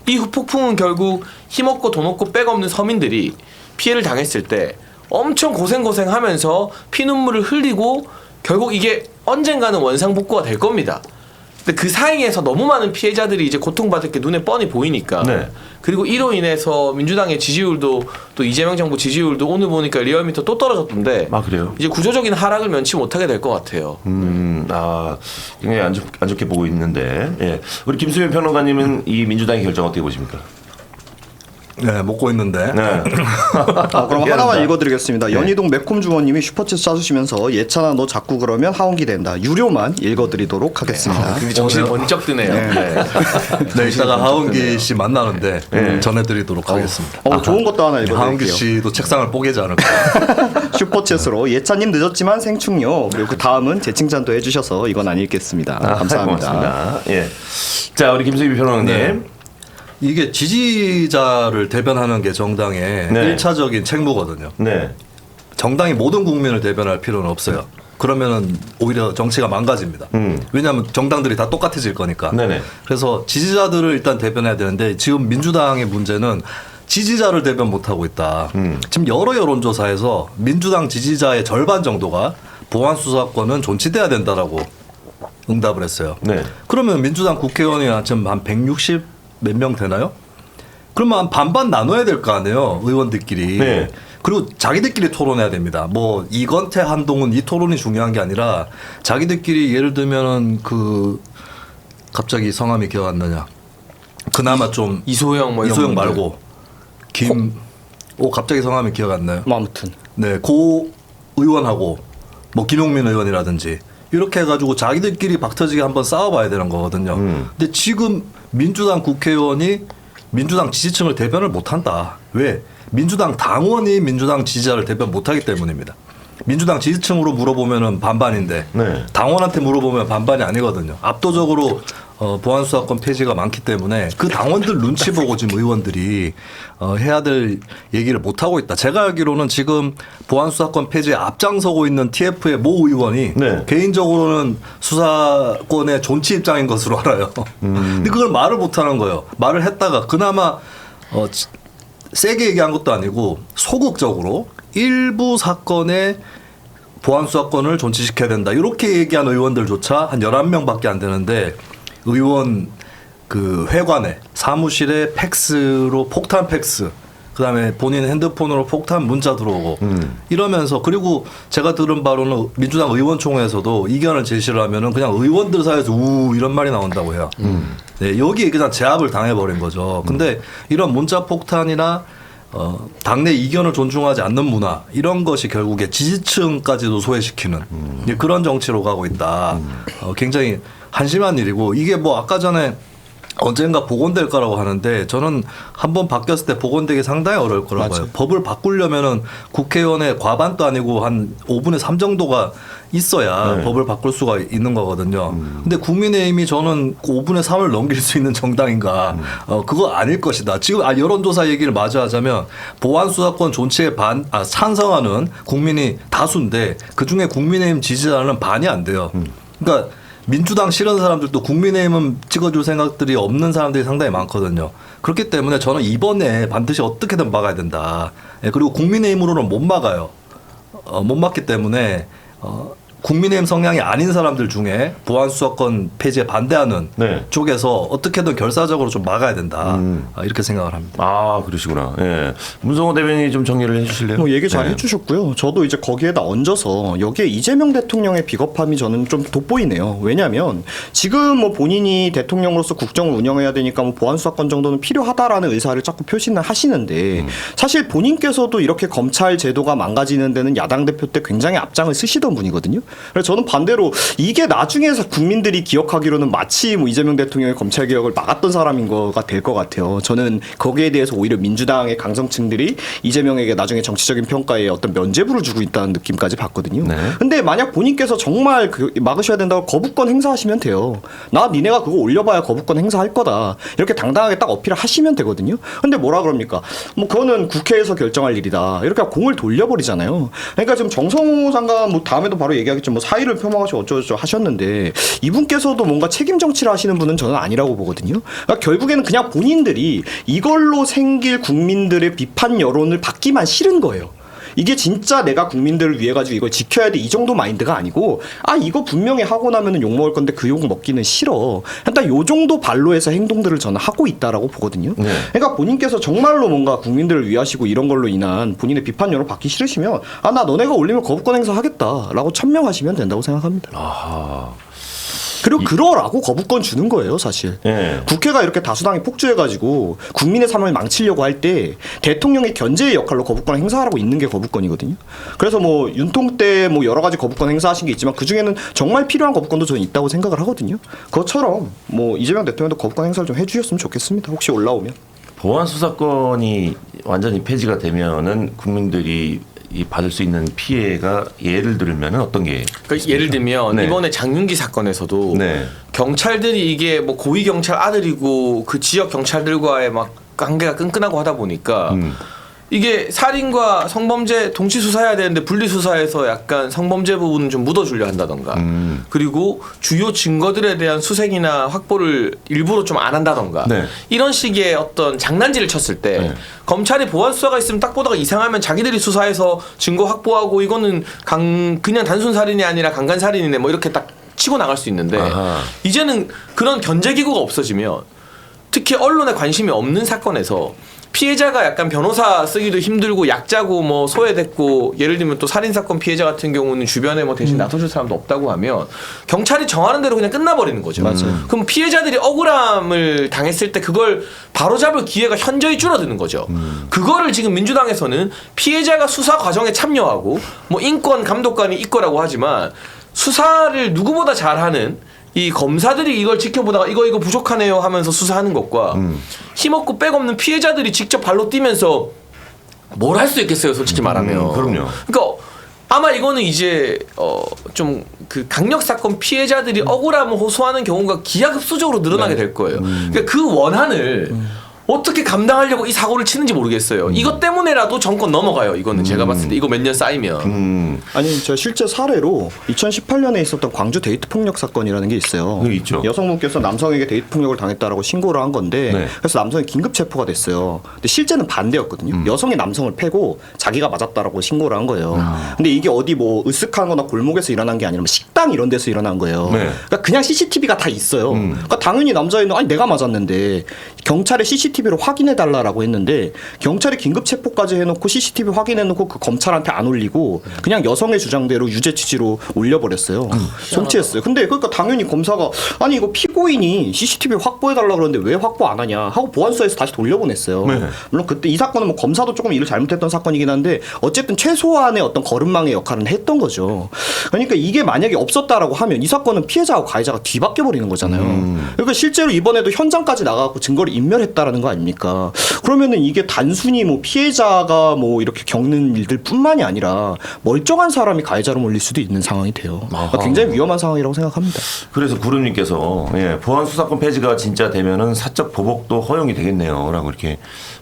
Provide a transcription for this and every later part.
이 후폭풍은 결국 힘없고 돈 없고 백 없는 서민들이 피해를 당했을 때 엄청 고생하면서 피눈물을 흘리고 결국 이게 언젠가는 원상복구가 될 겁니다. 근데 그 사이에서 너무 많은 피해자들이 이제 고통받을 게 눈에 뻔히 보이니까. 네. 그리고 이로 인해서 민주당의 지지율도 또 이재명 정부 지지율도 오늘 보니까 리얼미터 또 떨어졌던데. 아, 그래요? 이제 구조적인 하락을 면치 못하게 될 것 같아요. 굉장히 안 좋게 보고 있는데. 예. 우리 김수현 평론가님은 이 민주당의 결정 어떻게 보십니까? 네, 먹고 있는데. 네. 그럼 하나만 읽어드리겠습니다. 네. 연희동 매콤주원님이 슈퍼챗 쏴주시면서 예찬아 너 자꾸 그러면 하원기 된다. 유료만 읽어드리도록 하겠습니다. 정신 번쩍 드네요. 네. 네, 이따가 하원기 씨 만나는데 전해드리도록 하겠습니다. 좋은 것도 하나 읽어드릴게요. 하원기 씨도 책상을 뽀개지 않을까. 슈퍼챗으로 예찬님 늦었지만 생충요. 그리고 그 다음은 제 칭찬도 해주셔서 이건 안 읽겠습니다. 감사합니다. 고맙습니다. 예. 자, 우리 김수희 평론가님. 네. 이게 지지자를 대변하는 게 정당의 네. 1차적인 책무거든요. 네. 정당이 모든 국민을 대변할 필요는 없어요. 그러면은 오히려 정치가 망가집니다. 왜냐하면 정당들이 다 똑같아질 거니까. 네네. 그래서 지지자들을 일단 대변해야 되는데 지금 민주당의 문제는 지지자를 대변 못하고 있다. 지금 여러 여론조사에서 민주당 지지자의 절반 정도가 보안수사권은 존치돼야 된다라고 응답을 했어요. 네. 그러면 민주당 국회의원이 지금 한 160 몇 명 되나요? 그러면 반반 나눠야 될 거 아니에요, 의원들끼리. 네. 그리고 자기들끼리 토론해야 됩니다. 뭐 이건태 한동훈 이 토론이 중요한 게 아니라 자기들끼리 예를 들면은 그 갑자기 성함이 기억 안 나냐? 그나마 좀 이소영 뭐 이소영 말고 갑자기 성함이 기억 안 나요. 뭐 아무튼 네, 고 의원하고 뭐 김용민 의원이라든지 이렇게 해가지고 자기들끼리 박터지게 한번 싸워봐야 되는 거거든요. 근데 지금 민주당 국회의원이 민주당 지지층을 대변을 못한다. 왜? 민주당 당원이 민주당 지지자를 대변 못하기 때문입니다. 민주당 지지층으로 물어보면 반반인데 네. 당원한테 물어보면 반반이 아니거든요. 압도적으로 보안수사권 폐지가 많기 때문에 그 당원들 눈치 보고 지금 의원들이 해야 될 얘기를 못하고 있다. 제가 알기로는 지금 보안수사권 폐지에 앞장서고 있는 TF의 모 의원이 네. 개인적으로는 수사권의 존치 입장인 것으로 알아요. 근데 그걸 말을 못하는 거예요. 말을 했다가 그나마 세게 얘기한 것도 아니고 소극적으로 일부 사건에 보안수사권을 존치시켜야 된다. 이렇게 얘기한 의원들조차 한 11명밖에 안 되는데 의원 그 회관에 사무실에 팩스로 폭탄 팩스 그다음에 본인 핸드폰으로 폭탄 문자 들어오고 이러면서 그리고 제가 들은 바로는 민주당 의원총회에서도 이견을 제시를 하면은 그냥 의원들 사이에서 우 이런 말이 나온다고 해요. 네, 여기에 그냥 제압을 당해버린 거죠. 근데 이런 문자 폭탄이나 당내 이견을 존중하지 않는 문화 이런 것이 결국에 지지층까지도 소외시키는 그런 정치로 가고 있다. 굉장히 한심한 일이고 이게 뭐 아까 전에 언젠가 복원될 거라고 하는데 저는 한번 바뀌었을 때 복원되기 상당히 어려울 거라고 봐요. 법을 바꾸려면은 국회의원의 과반도 아니고 한 5분의 3 정도가 있어야 법을 바꿀 수가 있는 거거든요. 근데 국민의힘이 저는 5분의 3을 넘길 수 있는 정당인가? 그거 아닐 것이다. 지금 여론조사 얘기를 마저 하자면 보안수사권 존치에 찬성하는 국민이 다수인데 그중에 국민의힘 지지자는 반이 안 돼요. 그러니까 민주당 싫은 사람들도 국민의힘은 찍어줄 생각들이 없는 사람들이 상당히 많거든요. 그렇기 때문에 저는 이번에 반드시 어떻게든 막아야 된다. 그리고 국민의힘으로는 못 막아요. 못 막기 때문에 국민의힘 성향이 아닌 사람들 중에 보안수사권 폐지에 반대하는 쪽에서 어떻게든 결사적으로 좀 막아야 된다. 이렇게 생각을 합니다. 아, 그러시구나. 예. 문성호 대변인이 좀 정리를 해주실래요? 뭐 얘기 잘 해주셨고요. 저도 이제 거기에다 얹어서 여기에 이재명 대통령의 비겁함이 저는 좀 돋보이네요. 왜냐하면 지금 뭐 본인이 대통령으로서 국정을 운영해야 되니까 뭐 보안수사권 정도는 필요하다라는 의사를 자꾸 표시는 하시는데 사실 본인께서도 이렇게 검찰 제도가 망가지는 데는 야당 대표 때 굉장히 앞장을 쓰시던 분이거든요. 그래서 저는 반대로 이게 나중에 국민들이 기억하기로는 마치 뭐 이재명 대통령의 검찰 개혁을 막았던 사람인 거가 될 것 같아요. 저는 거기에 대해서 오히려 민주당의 강성층들이 이재명에게 나중에 정치적인 평가에 어떤 면죄부를 주고 있다는 느낌까지 받거든요. 근데 만약 본인께서 정말 막으셔야 된다고 거부권 행사하시면 돼요. 나 니네가 그거 올려봐야 거부권 행사할 거다. 이렇게 당당하게 딱 어필을 하시면 되거든요. 근데 뭐라 그럽니까? 뭐 그거는 국회에서 결정할 일이다. 이렇게 공을 돌려버리잖아요. 그러니까 지금 정성호 장관 뭐 다음에도 바로 얘기하겠지만 알겠죠. 뭐 사의를 표명하시고 어쩌고저쩌고 하셨는데 이분께서도 뭔가 책임 정치를 하시는 분은 저는 아니라고 보거든요. 그러니까 결국에는 그냥 본인들이 이걸로 생길 국민들의 비판 여론을 받기만 싫은 거예요. 이게 진짜 내가 국민들을 위해 가지고 이걸 지켜야 돼 이 정도 마인드가 아니고 아 이거 분명히 하고 나면은 욕 먹을 건데 그 욕 먹기는 싫어. 일단 요 정도 발로해서 행동들을 저는 하고 있다라고 보거든요. 네. 그러니까 본인께서 정말로 뭔가 국민들을 위하시고 이런 걸로 인한 본인의 비판 여론 받기 싫으시면 아 나 너네가 올리면 거부권 행사하겠다라고 천명하시면 된다고 생각합니다. 아하. 그리고 그러라고 거부권 주는 거예요, 사실. 예. 국회가 이렇게 다수당이 폭주해가지고 국민의 삶을 망치려고 할 때 대통령이 견제의 역할로 거부권을 행사하라고 있는 게 거부권이거든요. 그래서 뭐 윤통 때 뭐 여러 가지 거부권 행사하신 게 있지만 그 중에는 정말 필요한 거부권도 저는 있다고 생각을 하거든요. 그것처럼 뭐 이재명 대통령도 거부권 행사를 좀 해주셨으면 좋겠습니다. 혹시 올라오면. 보안 수사권이 완전히 폐지가 되면은 국민들이 이 받을 수 있는 피해가 예를 들면은 어떤 게? 그러니까 예를 들면 네. 이번에 장윤기 사건에서도 네. 경찰들이 이게 뭐 고위 경찰 아들이고 그 지역 경찰들과의 막 관계가 끈끈하고 하다 보니까 이게 살인과 성범죄 동시 수사해야 되는데 분리 수사해서 약간 성범죄 부분은 좀 묻어주려 한다던가 그리고 주요 증거들에 대한 수색이나 확보를 일부러 좀 안 한다던가 네. 이런 식의 어떤 장난질을 쳤을 때 네. 검찰이 보안 수사가 있으면 딱 보다가 이상하면 자기들이 수사해서 증거 확보하고 이거는 그냥 단순 살인이 아니라 강간 살인이네 뭐 이렇게 딱 치고 나갈 수 있는데 아하. 이제는 그런 견제기구가 없어지면 특히 언론에 관심이 없는 사건에서 피해자가 약간 변호사 쓰기도 힘들고 약자고 뭐 소외됐고 예를 들면 또 살인사건 피해자 같은 경우는 주변에 뭐 대신 나서줄 사람도 없다고 하면 경찰이 정하는 대로 그냥 끝나버리는 거죠. 그럼 피해자들이 억울함을 당했을 때 그걸 바로잡을 기회가 현저히 줄어드는 거죠. 그거를 지금 민주당에서는 피해자가 수사 과정에 참여하고 뭐 인권 감독관이 있거라고 하지만 수사를 누구보다 잘하는 이 검사들이 이걸 지켜보다가 이거 부족하네요 하면서 수사하는 것과 힘없고 백없는 피해자들이 직접 발로 뛰면서 뭘 할 수 있겠어요, 솔직히 말하면. 그럼요. 그러니까 아마 이거는 이제 좀 그 강력 사건 피해자들이 억울함을 호소하는 경우가 기하급수적으로 늘어나게 될 거예요. 그러니까 그 원한을 어떻게 감당하려고 이 사고를 치는지 모르겠어요. 이것 때문에라도 정권 넘어가요. 이거는 제가 봤을 때 이거 몇 년 쌓이면. 아니 제가 실제 사례로 2018년에 있었던 광주 데이트 폭력 사건이라는 게 있어요. 네, 있죠. 여성분께서 남성에게 데이트 폭력을 당했다라고 신고를 한 건데 네. 그래서 남성이 긴급 체포가 됐어요. 근데 실제는 반대였거든요. 여성이 남성을 패고 자기가 맞았다라고 신고를 한 거예요. 근데 이게 어디 뭐 으쓱한거나 골목에서 일어난 게 아니라 뭐 식당 이런 데서 일어난 거예요. 네. 그러니까 그냥 CCTV가 다 있어요. 그러니까 당연히 남자애는 아니 내가 맞았는데 경찰에 CCTV로 확인해 달라라고 했는데 경찰이 긴급 체포까지 해놓고 CCTV 확인해놓고 그 검찰한테 안 올리고 그냥 여성의 주장대로 유죄 취지로 올려버렸어요. 송치했어요. 근데 그러니까 당연히 검사가 아니 이거 피고인이 CCTV 확보해 달라 그러는데 왜 확보 안 하냐 하고 보안소에서 다시 돌려보냈어요. 네. 물론 그때 이 사건은 뭐 검사도 조금 일을 잘못했던 사건이긴 한데 어쨌든 최소한의 어떤 거름망의 역할은 했던 거죠. 그러니까 이게 만약에 없었다라고 하면 이 사건은 피해자와 가해자가 뒤바뀌어 버리는 거잖아요. 그러니까 실제로 이번에도 현장까지 나가고 증거를 인멸했다라는 거 아닙니까? 그러면은 이게 단순히 뭐 피해자가 뭐 이렇게 겪는 일들뿐만이 아니라 멀쩡한 사람이 가해자로 몰릴 수도 있는 상황이 돼요. 그러니까 굉장히 위험한 상황이라고 생각합니다. 그래서 구름님께서 보안 수사권 폐지가 진짜 되면은 사적 보복도 허용이 되겠네요라고 이렇게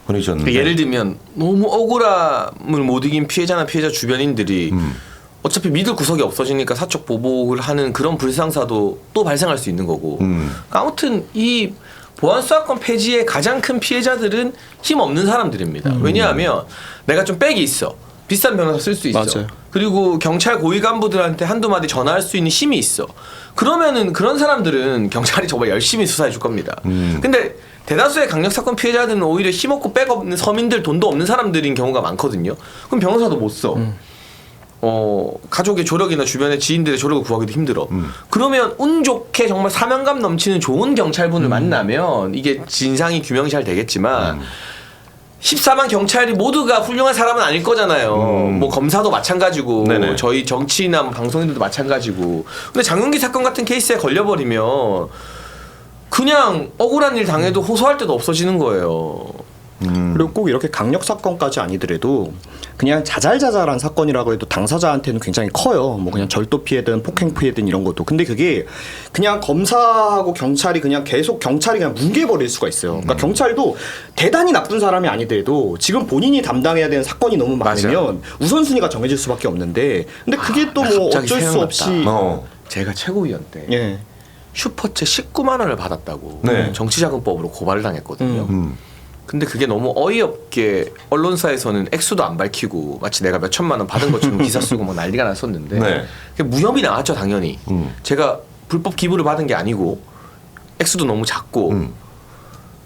보내주셨는데. 예를 들면 너무 억울함을 못 이긴 피해자나 피해자 주변인들이 어차피 믿을 구석이 없어지니까 사적 보복을 하는 그런 불상사도 또 발생할 수 있는 거고. 그러니까 아무튼 이 보안 수사권 폐지의 가장 큰 피해자들은 힘 없는 사람들입니다. 왜냐하면 내가 좀 백이 있어. 비싼 변호사 쓸 수 있어. 맞아요. 그리고 경찰 고위 간부들한테 한두 마디 전화할 수 있는 힘이 있어. 그러면은 그런 사람들은 경찰이 정말 열심히 수사해 줄 겁니다. 근데 대다수의 강력 사건 피해자들은 오히려 힘없고 백 없는 서민들 돈도 없는 사람들인 경우가 많거든요. 그럼 변호사도 못 써. 가족의 조력이나 주변의 지인들의 조력을 구하기도 힘들어. 그러면 운 좋게 정말 사명감 넘치는 좋은 경찰분을 만나면 이게 진상이 규명이 잘 되겠지만 14만 경찰이 모두가 훌륭한 사람은 아닐 거잖아요. 뭐 검사도 마찬가지고 네네. 저희 정치인이나 뭐 방송인들도 마찬가지고. 근데 장윤기 사건 같은 케이스에 걸려버리면 그냥 억울한 일 당해도 호소할 데도 없어지는 거예요. 그리고 꼭 이렇게 강력 사건까지 아니더라도 그냥 자잘자잘한 사건이라고 해도 당사자한테는 굉장히 커요. 뭐 그냥 절도 피해든 폭행 피해든 이런 것도. 근데 그게 그냥 검사하고 경찰이 그냥 계속 경찰이 그냥 뭉개버릴 수가 있어요. 그러니까 경찰도 대단히 나쁜 사람이 아니더라도 지금 본인이 담당해야 되는 사건이 너무 많으면 맞아요. 우선순위가 정해질 수밖에 없는데 근데 그게 또 뭐 갑자기 어쩔 수 생각났다. 없이 제가 최고위원 때 예. 슈퍼챗 19만 원을 받았다고 네. 정치자금법으로 고발을 당했거든요. 근데 그게 너무 어이없게 언론사에서는 액수도 안 밝히고 마치 내가 몇 천만 원 받은 것처럼 기사 쓰고 막 난리가 났었는데 네. 그게 무혐의 나왔죠 당연히. 제가 불법 기부를 받은 게 아니고 액수도 너무 작고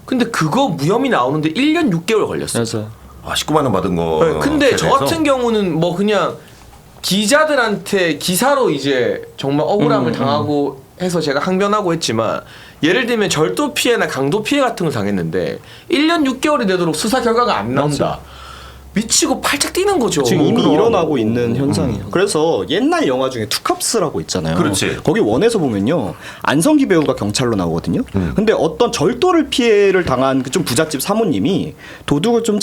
근데 그거 무혐의 나오는데 1년 6개월 걸렸어요. 그래서 19만 원 받은 거. 네, 근데 저 같은 경우는 뭐 그냥 기자들한테 기사로 이제 정말 억울함을 당하고 해서 제가 항변하고 했지만 예를 들면 절도 피해나 강도 피해 같은 걸 당했는데 1년 6개월이 되도록 수사 결과가 안 나온다. 미치고 팔짝 뛰는 거죠. 지금 이미 그럼. 일어나고 있는 현상이에요. 그래서 옛날 영화 중에 투캅스라고 있잖아요. 그렇지. 거기 원에서 보면요. 안성기 배우가 경찰로 나오거든요. 근데 어떤 절도를 피해를 당한 그 좀 부잣집 사모님이 도둑을 좀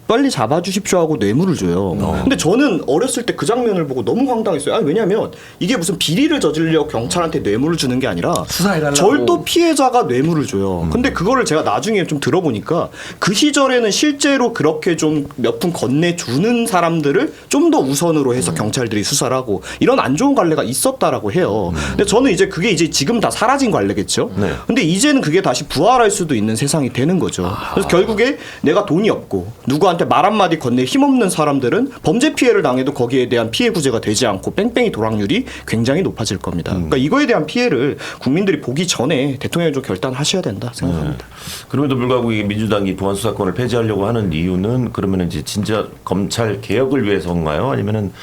빨리 잡아주십시오 하고 뇌물을 줘요. 근데 저는 어렸을 때 그 장면을 보고 너무 황당했어요. 아니, 왜냐면 이게 무슨 비리를 저지르려고 경찰한테 뇌물을 주는 게 아니라 수사해달라고. 절도 피해자가 뇌물을 줘요. 근데 그거를 제가 나중에 좀 들어보니까 그 시절에는 실제로 그렇게 좀 몇 푼 건네주는 사람들을 좀 더 우선으로 해서 경찰들이 수사를 하고 이런 안 좋은 관례가 있었다라고 해요. 근데 저는 이제 그게 이제 지금 다 사라진 관례겠죠. 네. 근데 이제는 그게 다시 부활할 수도 있는 세상이 되는 거죠. 그래서 결국에 내가 돈이 없고 누구한테 말 한마디 건네 힘없는 사람들은 범죄 피해를 당해도 거기에 대한 피해 구제가 되지 않고 뺑뺑이 도락률이 굉장히 높아질 겁니다. 그러니까 이거에 대한 피해를 국민들이 보기 전에 대통령이 좀 결단하셔야 된다 생각합니다. 그럼에도 불구하고 이 민주당이 보안 수사권을 폐지하려고 하는 이유는 그러면 이제 진짜 검찰 개혁을 위해서인가요? 아니면은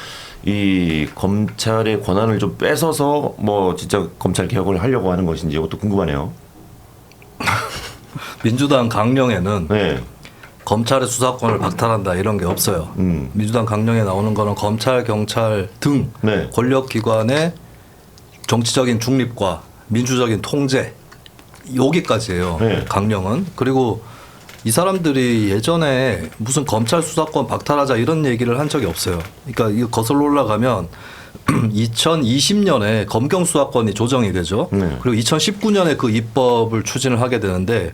이 검찰의 권한을 좀 뺏어서 뭐 진짜 검찰 개혁을 하려고 하는 것인지 이것도 궁금하네요. 민주당 강령에는 네. 검찰의 수사권을 박탈한다 이런 게 없어요. 민주당 강령에 나오는 거는 검찰, 경찰 등 네. 권력기관의 정치적인 중립과 민주적인 통제 여기까지예요. 네. 강령은. 그리고 이 사람들이 예전에 무슨 검찰 수사권 박탈하자 이런 얘기를 한 적이 없어요. 그러니까 이거 거슬러 올라가면 2020년에 검경 수사권이 조정이 되죠. 네. 그리고 2019년에 그 입법을 추진을 하게 되는데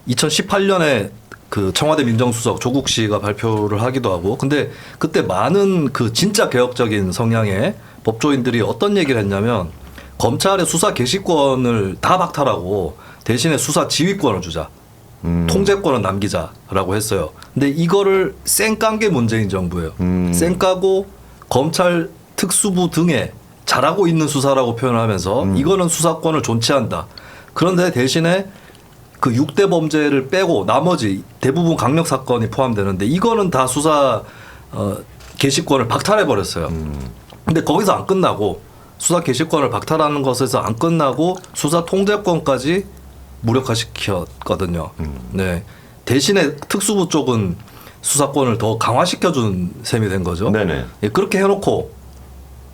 2018년에 그 청와대 민정수석 조국 씨가 발표를 하기도 하고 근데 그때 많은 그 진짜 개혁적인 성향의 법조인들이 어떤 얘기를 했냐면 검찰의 수사 개시권을 다 박탈하고 대신에 수사 지휘권을 주자. 통제권은 남기자라고 했어요. 근데 이거를 쌩깐 게 문재인 정부예요. 쌩까고 검찰 특수부 등에 잘하고 있는 수사라고 표현하면서 이거는 수사권을 존치한다. 그런데 대신에 그 6대 범죄를 빼고 나머지 대부분 강력 사건이 포함되는데 이거는 다 수사 개시권을 박탈해 버렸어요. 근데 거기서 안 끝나고 수사 개시권을 박탈하는 것에서 안 끝나고 수사 통제권까지 무력화시켰거든요. 네. 대신에 특수부 쪽은 수사권을 더 강화시켜준 셈이 된 거죠. 네네. 예, 그렇게 해놓고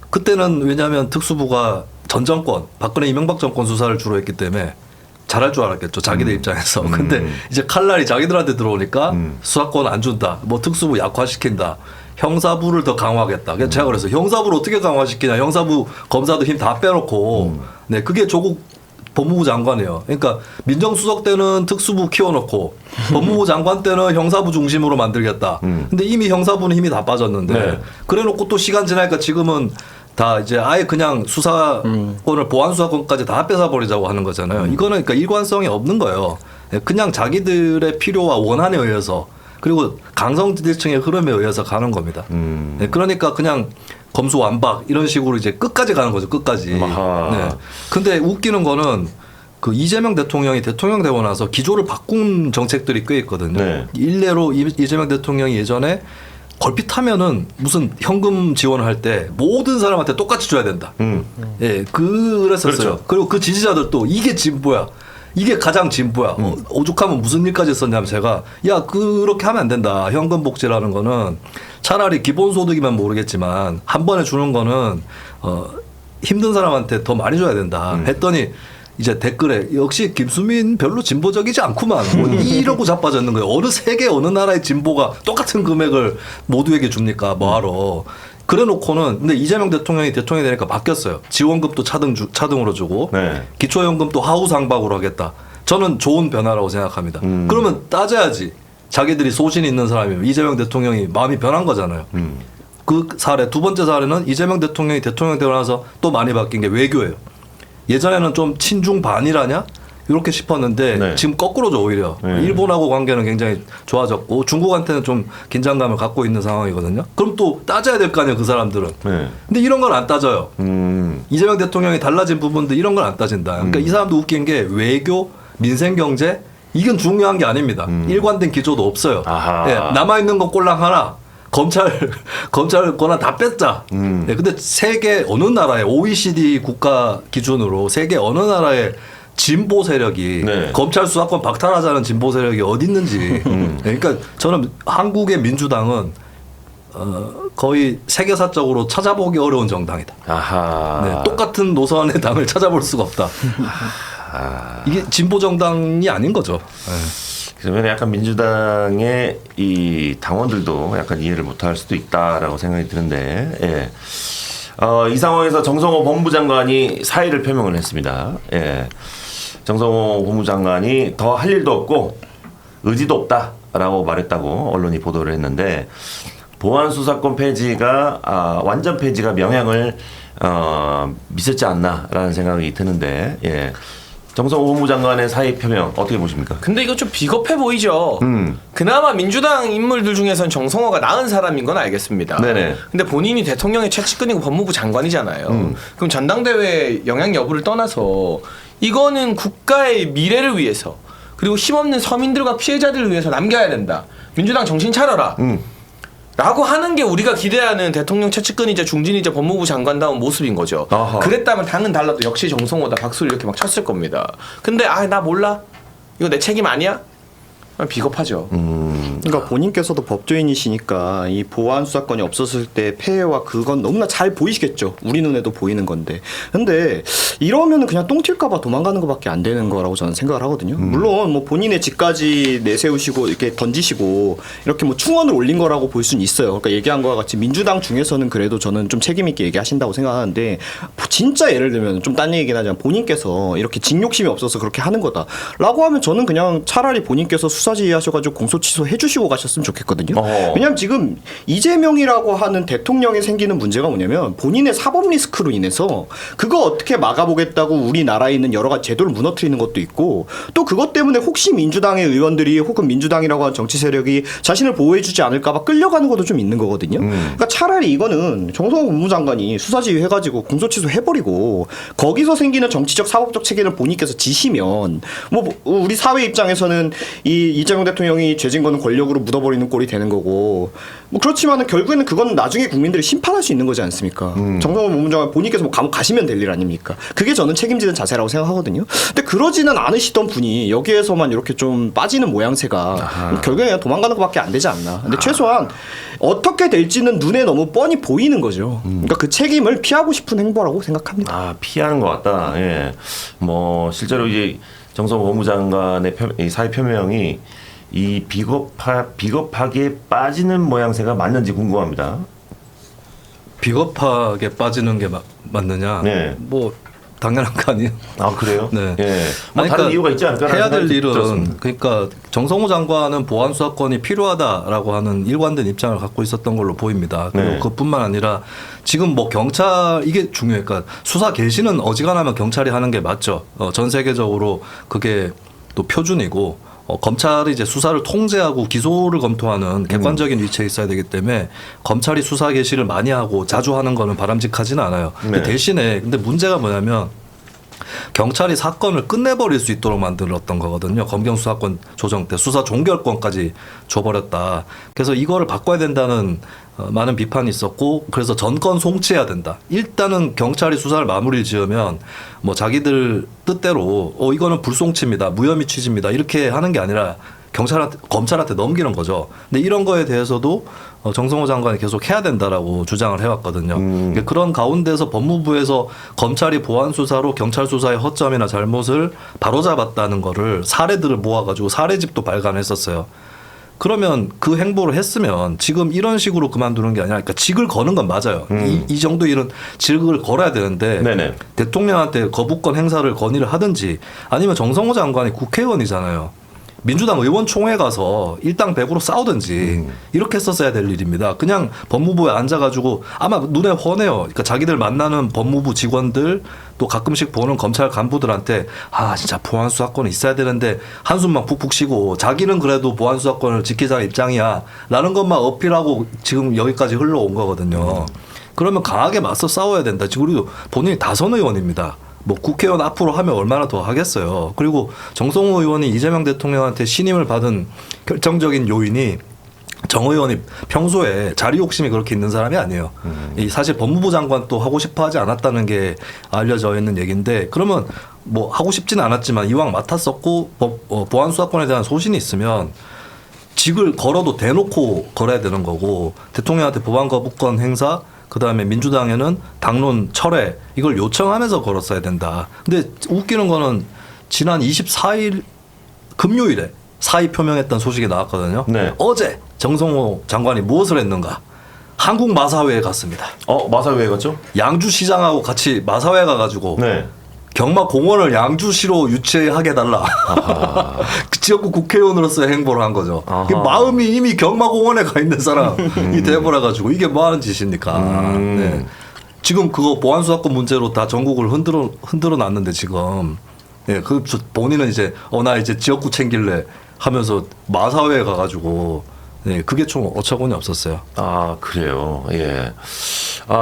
그때는 왜냐하면 특수부가 전 정권 박근혜 이명박 정권 수사를 주로 했기 때문에 잘할 줄 알았겠죠. 자기들 입장에서. 근데 이제 칼날이 자기들한테 들어오니까 수사권 안 준다. 뭐 특수부 약화시킨다. 형사부를 더 강화하겠다. 그래서 제가 그래서 형사부를 어떻게 강화시키냐. 형사부 검사들 힘 다 빼놓고. 네, 그게 조국 법무부 장관이에요. 그러니까 민정수석 때는 특수부 키워놓고 법무부 장관 때는 형사부 중심으로 만들겠다. 근데 이미 형사부는 힘이 다 빠졌는데 네. 그래놓고 또 시간 지나니까 지금은 다 이제 아예 그냥 수사권을 보안 수사권까지 다 뺏어버리자고 하는 거잖아요. 이거는 그러니까 일관성이 없는 거예요. 그냥 자기들의 필요와 원한에 의해서 그리고 강성지대층의 흐름에 의해서 가는 겁니다. 네, 그러니까 그냥 검수완박 이런 식으로 이제 끝까지 가는 거죠. 끝까지. 아하. 네. 근데 웃기는 거는 그 이재명 대통령이 대통령 되고 나서 기조를 바꾼 정책들이 꽤 있거든요. 네. 일례로 이재명 대통령이 예전에 걸핏하면은 무슨 현금 지원을 할 때 모든 사람한테 똑같이 줘야 된다. 예, 그랬었어요. 그렇죠. 그리고 그 지지자들도 이게 진보야. 이게 가장 진보야. 오죽하면 무슨 일까지 했었냐면 제가 야 그렇게 하면 안 된다. 현금 복지라는 거는 차라리 기본소득이면 모르겠지만 한 번에 주는 거는 힘든 사람한테 더 많이 줘야 된다. 했더니 이제 댓글에 역시 김수민 별로 진보적이지 않구만 뭐 이러고 자빠졌는 거예요. 어느 세계 어느 나라의 진보가 똑같은 금액을 모두에게 줍니까 뭐하러. 그래놓고는 근데 이재명 대통령이 되니까 바뀌었어요. 지원금도 차등으로 주고 네. 기초연금도 하우상박으로 하겠다. 저는 좋은 변화라고 생각합니다. 그러면 따져야지. 자기들이 소신 있는 사람이면 이재명 대통령이 마음이 변한 거잖아요. 그 사례 두 번째 사례는 이재명 대통령이 대통령 되고 나서 또 많이 바뀐 게 외교예요. 예전에는 좀 친중 반이라냐 이렇게 싶었는데 네. 지금 거꾸로죠 오히려. 네. 일본하고 관계는 굉장히 좋아졌고 중국한테는 좀 긴장감을 갖고 있는 상황이거든요. 그럼 또 따져야 될 거 아니에요 그 사람들은. 네. 근데 이런 건 안 따져요. 이재명 대통령이 달라진 부분도 이런 건 안 따진다. 그러니까 이 사람도 웃긴 게 외교, 민생 경제 이건 중요한 게 아닙니다. 일관된 기조도 없어요. 아하. 예, 남아 있는 거 꼴랑 하나. 검찰 권한 다 뺐자. 네, 근데 세계 어느 나라의 OECD 국가 기준으로 세계 어느 나라의 진보 세력이 네. 검찰 수사권 박탈하자는 진보 세력이 어디 있는지. 네, 그러니까 저는 한국의 민주당은 거의 세계사적으로 찾아보기 어려운 정당이다. 아하. 네, 똑같은 노선의 당을 찾아볼 수가 없다. 이게 진보 정당이 아닌 거죠. 네. 그러면 약간 민주당의 이 당원들도 약간 이해를 못할 수도 있다라고 생각이 드는데, 이 상황에서 정성호 법무장관이 사의를 표명을 했습니다. 예. 정성호 법무장관이 더 할 일도 없고 의지도 없다라고 말했다고 언론이 보도를 했는데, 보안 수사권 폐지가 완전 폐지가 영향을 미쳤지 않나라는 생각이 드는데, 예. 정성호 법무장관의 사의 표명 어떻게 보십니까? 근데 이거 좀 비겁해 보이죠. 그나마 민주당 인물들 중에선 정성호가 나은 사람인 건 알겠습니다. 네네. 근데 본인이 대통령의 최측근이고 법무부 장관이잖아요. 그럼 전당대회 영향 여부를 떠나서 이거는 국가의 미래를 위해서 그리고 힘없는 서민들과 피해자들을 위해서 남겨야 된다. 민주당 정신 차려라. 라고 하는 게 우리가 기대하는 대통령 최측근이자 중진이자 법무부 장관다운 모습인 거죠. 아하. 그랬다면 당은 달라도 역시 정성호다 박수를 이렇게 막 쳤을 겁니다. 근데 나 몰라? 이거 내 책임 아니야? 비겁하죠. 그러니까 본인께서도 법조인이시니까 이 보안 수사권이 없었을 때 폐해와 그건 너무나 잘 보이시겠죠. 우리 눈에도 보이는 건데. 근데 이러면은 그냥 똥튈까봐 도망가는 것밖에 안 되는 거라고 저는 생각을 하거든요. 물론 뭐 본인의 집까지 내세우시고 이렇게 던지시고 이렇게 뭐 충원을 올린 거라고 볼 수는 있어요. 그러니까 얘기한 거와 같이 민주당 중에서는 그래도 저는 좀 책임 있게 얘기하신다고 생각하는데 진짜 예를 들면 좀 딴 얘기긴 하지만 본인께서 이렇게 징욕심이 없어서 그렇게 하는 거다라고 하면 저는 그냥 차라리 본인께서 수사지휘하셔가지고 공소 취소해 주시고 가셨으면 좋겠거든요. 왜냐하면 지금 이재명이라고 하는 대통령에 생기는 문제가 뭐냐면 본인의 사법 리스크로 인해서 그거 어떻게 막아보겠다고 우리나라에 있는 여러 가지 제도를 무너뜨리는 것도 있고 또 그것 때문에 혹시 민주당의 의원들이 혹은 민주당이라고 하는 정치 세력이 자신을 보호해주지 않을까봐 끌려가는 것도 좀 있는 거거든요. 그러니까 차라리 이거는 정성호 법무장관이 수사지휘 해가지고 공소 취소 해버리고 거기서 생기는 정치적 사법적 책임을 본인께서 지시면 뭐 우리 사회 입장에서는 이재명 대통령이 죄진 거는 권력으로 묻어버리는 꼴이 되는 거고 뭐 그렇지만은 결국에는 그건 나중에 국민들이 심판할 수 있는 거지 않습니까? 정성호 법무장관 본인께서 뭐 감옥 가시면 될 일 아닙니까? 그게 저는 책임지는 자세라고 생각하거든요. 근데 그러지는 않으시던 분이 여기에서만 이렇게 좀 빠지는 모양새가 결국에 그냥 도망가는 것밖에 안 되지 않나. 근데 최소한 어떻게 될지는 눈에 너무 뻔히 보이는 거죠. 그러니까 그 책임을 피하고 싶은 행보라고 생각합니다. 피하는 것 같다. 예. 뭐 실제로 이제 정성호 법무장관의 이 사의 표명이 이 비겁하게 빠지는 모양새가 맞는지 궁금합니다. 비겁하게 빠지는 게 맞느냐? 네. 뭐 당연한 거 아니에요? 그래요? 네. 예. 뭐 아니, 다른 그러니까 이유가 있지 않을까? 해야 될 일은 그러니까 정성호 장관은 보안 수사권이 필요하다라고 하는 일관된 입장을 갖고 있었던 걸로 보입니다. 그리고 네. 그뿐만 아니라 지금 뭐 경찰 이게 중요해. 그러니까 수사 개시는 어지간하면 경찰이 하는 게 맞죠. 전 세계적으로 그게 또 표준이고. 검찰이 이제 수사를 통제하고 기소를 검토하는 객관적인 위치에 있어야 되기 때문에 검찰이 수사 개시를 많이 하고 자주 하는 거는 바람직하지는 않아요. 네. 대신에 근데 문제가 뭐냐면 경찰이 사건을 끝내버릴 수 있도록 만들었던 거거든요. 검경 수사권 조정 때 수사 종결권까지 줘버렸다. 그래서 이거를 바꿔야 된다는 많은 비판이 있었고 그래서 전권 송치해야 된다. 일단은 경찰이 수사를 마무리 지으면 뭐 자기들 뜻대로 이거는 불송치입니다. 무혐의 취지입니다. 이렇게 하는 게 아니라 검찰한테 넘기는 거죠. 근데 이런 거에 대해서도 정성호 장관이 계속 해야 된다라고 주장을 해왔거든요. 그러니까 그런 가운데서 법무부에서 검찰이 보안 수사로 경찰 수사의 허점이나 잘못을 바로잡았다는 거를 사례들을 모아가지고 사례집도 발간했었어요. 그러면 그 행보를 했으면 지금 이런 식으로 그만두는 게 아니라, 그러니까 직을 거는 건 맞아요. 이 정도 일은 직을 걸어야 되는데 네네. 대통령한테 거부권 행사를 건의를 하든지 아니면 정성호 장관이 국회의원이잖아요. 민주당 의원총회 가서 일당 100으로 싸우든지 이렇게 했었어야 될 일입니다. 그냥 법무부에 앉아가지고 아마 눈에 훤해요. 그러니까 자기들 만나는 법무부 직원들 또 가끔씩 보는 검찰 간부들한테 진짜 보안 수사권이 있어야 되는데 한숨만 푹푹 쉬고 자기는 그래도 보안 수사권을 지키자는 입장이야 라는 것만 어필하고 지금 여기까지 흘러온 거거든요. 그러면 강하게 맞서 싸워야 된다. 지금 우리도 본인이 다선 의원입니다. 뭐 국회의원 앞으로 하면 얼마나 더 하겠어요. 그리고 정성호 의원이 이재명 대통령한테 신임을 받은 결정적인 요인이 정 의원이 평소에 자리 욕심이 그렇게 있는 사람이 아니에요. 이 사실 법무부 장관도 하고 싶어 하지 않았다는 게 알려져 있는 얘기인데, 그러면 뭐 하고 싶지는 않았지만 이왕 맡았었고 보안 수사권에 대한 소신이 있으면 직을 걸어도 대놓고 걸어야 되는 거고, 대통령한테 법안 거부권 행사, 그다음에 민주당에는 당론 철회 이걸 요청하면서 걸었어야 된다. 근데 웃기는 거는 지난 24일 금요일에 사의 표명했던 소식이 나왔거든요. 네. 어제 정성호 장관이 무엇을 했는가? 한국 마사회에 갔습니다. 마사회 갔죠? 양주시장하고 같이 마사회 가가지고 네. 경마 공원을 양주시로 유치하게 해달라. 그 지역구 국회의원으로서의 행보를 한 거죠. 이게 마음이 이미 경마 공원에 가 있는 사람이 돼버려 가지고 이게 뭐 하는 짓입니까? 네. 지금 그거 보안 수사권 문제로 다 전국을 흔들어 놨는데 지금 본인은 이제 나 이제 지역구 챙길래 하면서 마사회에 가가지고 그게 좀 어처구니 없었어요. 그래요. 예.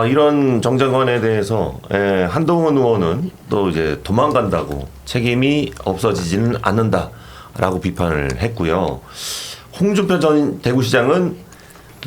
이런 정장관에 대해서 한동훈 의원은 또 이제 도망간다고 책임이 없어지지는 않는다라고 비판을 했고요. 홍준표 전 대구시장은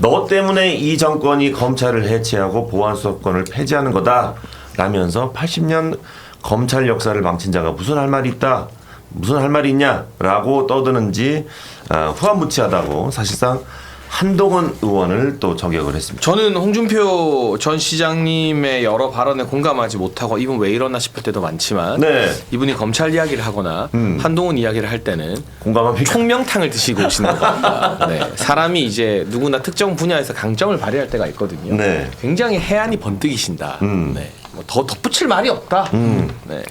너 때문에 이 정권이 검찰을 해체하고 보안수사권을 폐지하는 거다라면서 80년 검찰 역사를 망친 자가 무슨 할 말이 있다, 무슨 할 말이 있냐라고 떠드는지 후한무치하다고 사실상 한동훈 의원을 또 저격을 했습니다. 저는 홍준표 전 시장님의 여러 발언에 공감하지 못하고 이분 왜 이러나 싶을 때도 많지만 네. 이분이 검찰 이야기를 하거나 한동훈 이야기를 할 때는 공감합니까? 총명탕을 드시고 오시는 겁니다. 네. 사람이 이제 누구나 특정 분야에서 강점을 발휘할 때가 있거든요. 네. 굉장히 해안이 번뜩이신다. 네. 뭐 더 덧붙일 말이 없다. 네.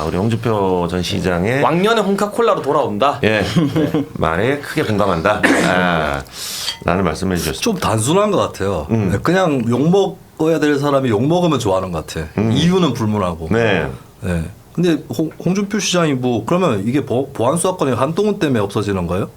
우리 홍준표 전 시장의 왕년의 홍카콜라로 돌아온다. 예. 말에 크게 공감한다. 라는 말씀을 해주셨습니다. 좀 단순한 것 같아요. 그냥 욕 먹어야 될 사람이 욕 먹으면 좋아하는 것 같아. 이유는 불문하고. 네. 네. 근데 홍준표 시장이 뭐 그러면 이게 보안 수사권이 한동훈 때문에 없어지는 거예요?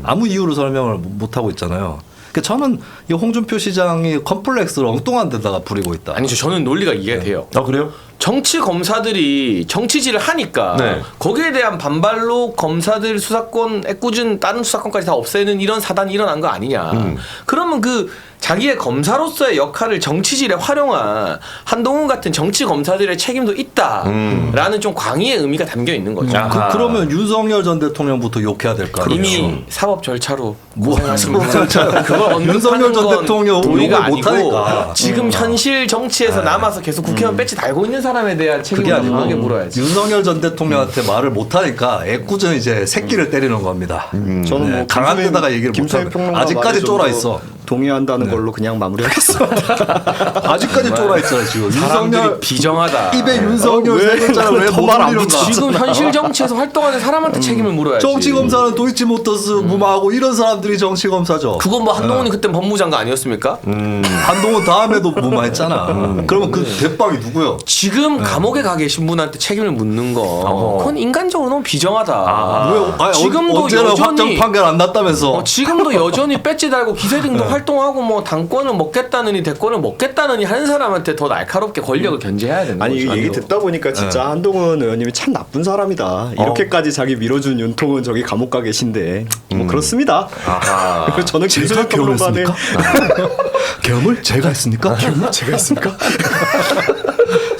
아무 이유로 설명을 못 하고 있잖아요. 그러니까 저는 이 홍준표 시장이 컴플렉스를 엉뚱한 데다가 부리고 있다. 아니죠. 저는 논리가 이해가 돼요. 그래요? 정치 검사들이 정치질을 하니까 네. 거기에 대한 반발로 검사들 수사권 애꿎은 다른 수사권까지 다 없애는 이런 사단이 일어난 거 아니냐. 그러면 그 자기의 검사로서의 역할을 정치질에 활용한 한동훈 같은 정치 검사들의 책임도 있다라는 좀 광의의 의미가 담겨 있는 거죠. 그러면 윤석열 전 대통령부터 욕해야 될 거 아니에요? 이미 사법 절차로 뭐 고생하십니다. 사법 절차. 그걸 윤석열 전 대통령 도리가 욕을 못 아니고 하니까. 지금 현실 정치에서 남아서 계속 국회의원 배지 달고 있는 사람에 대한 그게 책임을 아니고 강하게 물어야지. 윤석열 전 대통령한테 말을 못 하니까 애꿎은 이제 새끼를 때리는 겁니다. 저는 뭐 강한 데다가 얘기를 못 김수현 하고 평론가 아직까지 말에 좀 쫄아 더 있어. 동의한다는 걸로 그냥 마무리하겠습니다. 아직까지 쫄아 있잖아 지금. 사람들이 윤석열 비정하다. 입에 윤석열 세 글자를 왜 더말 안 못 붙이지? 지금 현실 정치에서 활동하는 사람한테 책임을 물어야지. 정치 검사는 도이치모터스 무마하고 이런 사람들이 정치 검사죠. 그건 뭐 한동훈이 그때 법무장관 아니었습니까? 한동훈 다음에도 무마했잖아. 그러면 그 대빵이 누구요? 지금 감옥에 가 계신 분한테 책임을 묻는 거 그건 인간적으로 너무 비정하다. 왜? 지금도 언제는 확정 여전히 판결 안 났다면서? 지금도 여전히 배지 달고 기세 등등 활동하고 뭐 당권을 먹겠다느니 대권을 먹겠다느니 하는 사람한테 더 날카롭게 권력을 견제해야 되는 아니 거죠. 얘기 듣다 보니까 진짜 한동훈 의원님이 참 나쁜 사람이다. 이렇게까지 자기 밀어준 윤통은 저기 감옥 가 계신데 뭐 그렇습니다. 저는 김수현 평론가네. 겸을 제가 했습니까? 제가 했습니까?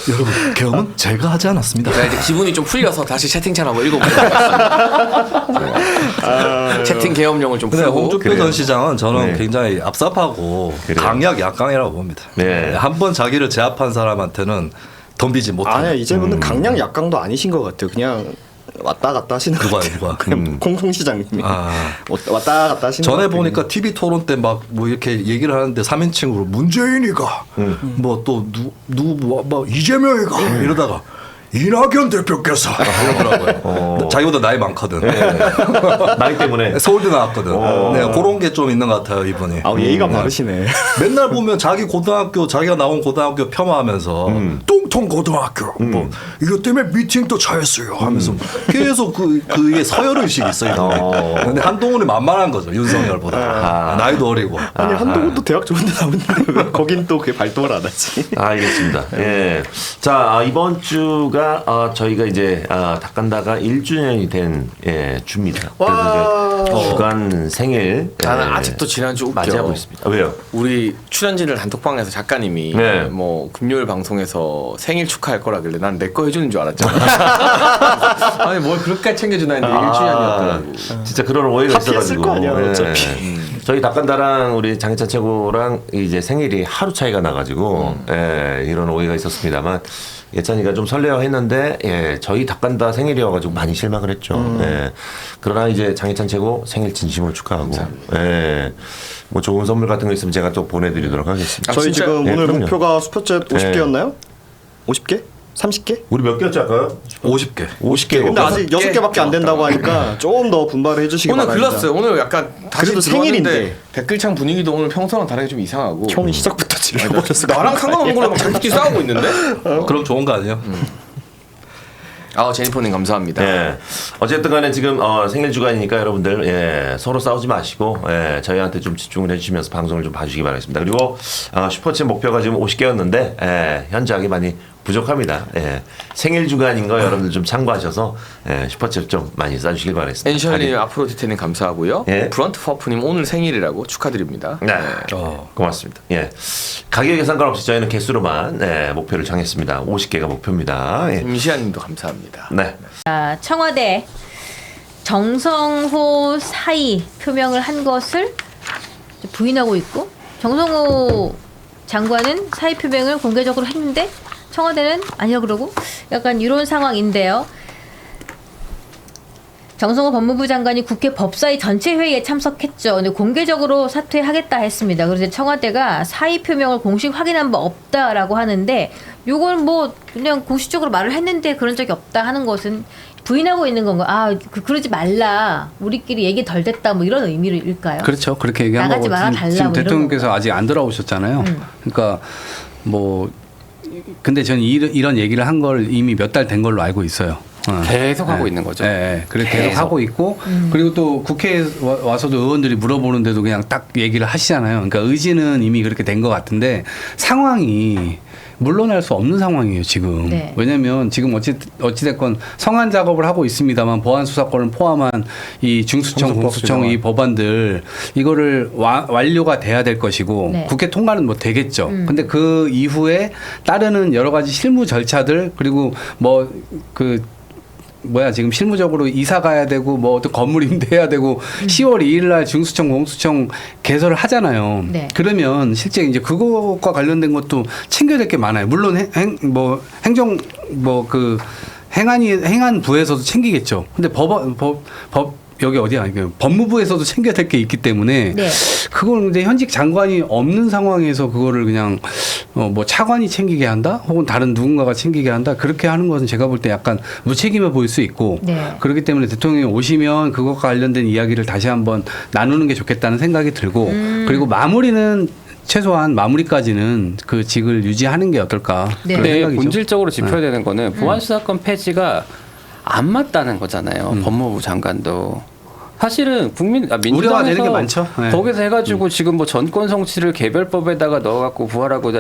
여러분 계엄은 제가 하지 않았습니다. 제가 이제 기분이 좀 풀려서 다시 채팅창 한번 읽어보겠습니다. 채팅 계엄령을 좀 근데 풀고. 홍준표 전 시장은 저는 네. 굉장히 압삽하고 그래요. 강약 약강이라고 봅니다. 네. 한 번 자기를 제압한 사람한테는 덤비지 못해요. 아니야 이제분은 강약 약강도 아니신 것 같아요. 그냥 왔다 갔다 하시는 것 누가요, 같아요. 누가? 그냥 콩콩 시장님이 아. 왔다 갔다 하시는 것 전에 같아요. 보니까 TV 토론 때 막 뭐 이렇게 얘기를 하는데 3인칭으로 문재인이가 뭐 또 누구 뭐 이재명이가 이러다가 이낙연 대표께서 이러더라고요. 자기보다 나이 많거든. 나이 때문에. 서울대 나왔거든. 네, 그런 게 좀 있는 것 같아요 이분이. 아 예의가 바르시네. 맨날 보면 자기 고등학교 자기가 나온 고등학교 폄하하면서 똥통 고등학교 뭐 이것 때문에 미팅도 차였어요 하면서 계속 그게 서열 의식이 있어요. 근데 한동훈이 만만한 거죠 윤석열보다. 나이도 어리고. 아니 한동훈도 대학 좋은데 나오는데 왜 거긴 또 그게 발동을 안 하지? 알겠습니다. 예. 자, 이번 주가 저희가 이제 닭간다가 1주년이 된 주입니다. 그래서 이제 주간 생일 나는 아직도 지난주 웃겨. 맞이하고 있습니다. 왜요? 우리 출연진을 단톡방에서 작가님이 네. 뭐 금요일 방송에서 생일 축하할 거라길래 난 내 거 해주는 줄 알았잖아. 아니 뭘 그렇게 챙겨주나 했는데 1주년이었더라고. 진짜 그런 오해가 하필 있어가지고. 쓸거 아니야, 예. 어차피. 저희 닭간다랑 우리 장희찬 최고랑 이제 생일이 하루 차이가 나가지고 이런 오해가 있었습니다만 예찬이가 좀 설레어했는데 저희 닭간다 생일이어가지고 많이 실망을 했죠. 그러나 이제 장희찬 최고 생일 진심으로 축하하고 뭐 좋은 선물 같은 거 있으면 제가 또 보내드리도록 하겠습니다. 저희 진짜? 지금 예, 오늘 그럼요. 목표가 슈퍼챗 50개였나요? 50개? 30개? 우리 몇 개였지 아까요? 50개. 50개. 근데 아직 6개밖에 안 된다고 하니까 조금 더 분발을 해주시기 오늘 바랍니다. 글렀어요. 오늘 약간 다시 그래도 들어왔는데 생일인데. 댓글창 분위기도 오늘 평소랑 다르게 좀 이상하고. 형이 시작부터 질러버렸어. 나랑 상관없는 걸로 막 자기끼리 싸우고 있는데? 그럼 좋은 거 아니에요? 제니퍼님 감사합니다. 어쨌든 간에 지금 생일 주간이니까 여러분들 서로 싸우지 마시고 저희한테 좀 집중을 해주시면서 방송을 좀 봐주시기 바라겠습니다. 그리고 슈퍼챗 목표가 지금 50개였는데 현저하게 많이 부족합니다. 생일 주간인 거 여러분들 좀 참고하셔서 슈퍼챗 좀 많이 쏴주시길 바라겠습니다. 엔셜님, 아프로디테님 감사하고요. 예. 브런트 퍼프님 오늘 생일이라고 축하드립니다. 네. 고맙습니다. 가격에 상관없이 저희는 개수로만 목표를 정했습니다. 50개가 목표입니다. 임시아님도 감사합니다. 네. 청와대 정성호 사의 표명을 한 것을 부인하고 있고 정성호 장관은 사의 표명을 공개적으로 했는데 청와대는 아니라고 그러고 약간 이런 상황인데요. 정성호 법무부 장관이 국회 법사위 전체 회의에 참석했죠. 근데 공개적으로 사퇴하겠다 했습니다. 그래서 청와대가 사의 표명을 공식 확인한 바 없다라고 하는데 요걸 뭐 그냥 공식적으로 말을 했는데 그런 적이 없다 하는 것은 부인하고 있는 건가? 그러지 말라. 우리끼리 얘기 덜 됐다. 뭐 이런 의미일까요? 그렇죠. 그렇게 얘기한 나가지 거고 말아 달라, 지금 뭐 이런 대통령께서 건가? 아직 안 돌아오셨잖아요. 그러니까 뭐 근데 저는 이런 얘기를 한 걸 이미 몇 달 된 걸로 알고 있어요. 계속 하고 있는 거죠. 그렇게 계속 하고 있고 그리고 또 국회에 와서도 의원들이 물어보는데도 그냥 딱 얘기를 하시잖아요. 그러니까 의지는 이미 그렇게 된 것 같은데 상황이 물러날 수 없는 상황이에요 지금. 네. 왜냐하면 지금 어찌됐건 성안 작업을 하고 있습니다만 보안 수사권을 포함한 이 중수청, 공수청 이 법안들 이거를 완료가 돼야 될 것이고 네. 국회 통과는 뭐 되겠죠. 근데 그 이후에 따르는 여러 가지 실무 절차들 그리고 지금 실무적으로 이사 가야 되고 뭐 어떤 건물 임대해야 되고 10월 2일 날 중수청 공수청 개설을 하잖아요. 네. 그러면 실제 이제 그것과 관련된 것도 챙겨야 될 게 많아요. 물론 행안 부에서도 챙기겠죠. 근데 여기 어디야? 법무부에서도 챙겨야 될 게 있기 때문에 네. 그걸 이제 현직 장관이 없는 상황에서 그거를 그냥 뭐 차관이 챙기게 한다, 혹은 다른 누군가가 챙기게 한다 그렇게 하는 것은 제가 볼 때 약간 무책임해 보일 수 있고 네. 그렇기 때문에 대통령이 오시면 그것과 관련된 이야기를 다시 한번 나누는 게 좋겠다는 생각이 들고 그리고 최소한 마무리까지는 그 직을 유지하는 게 어떨까 네. 그런 근데 생각이죠. 본질적으로 짚어야 되는 거는 보안 수사권 폐지가 안 맞다는 거잖아요. 법무부 장관도. 사실은 우려가 되는 게 민주당에서 많죠. 네. 거기서 해가지고 지금 뭐 전권 성취를 개별법에다가 넣어갖고 부활하고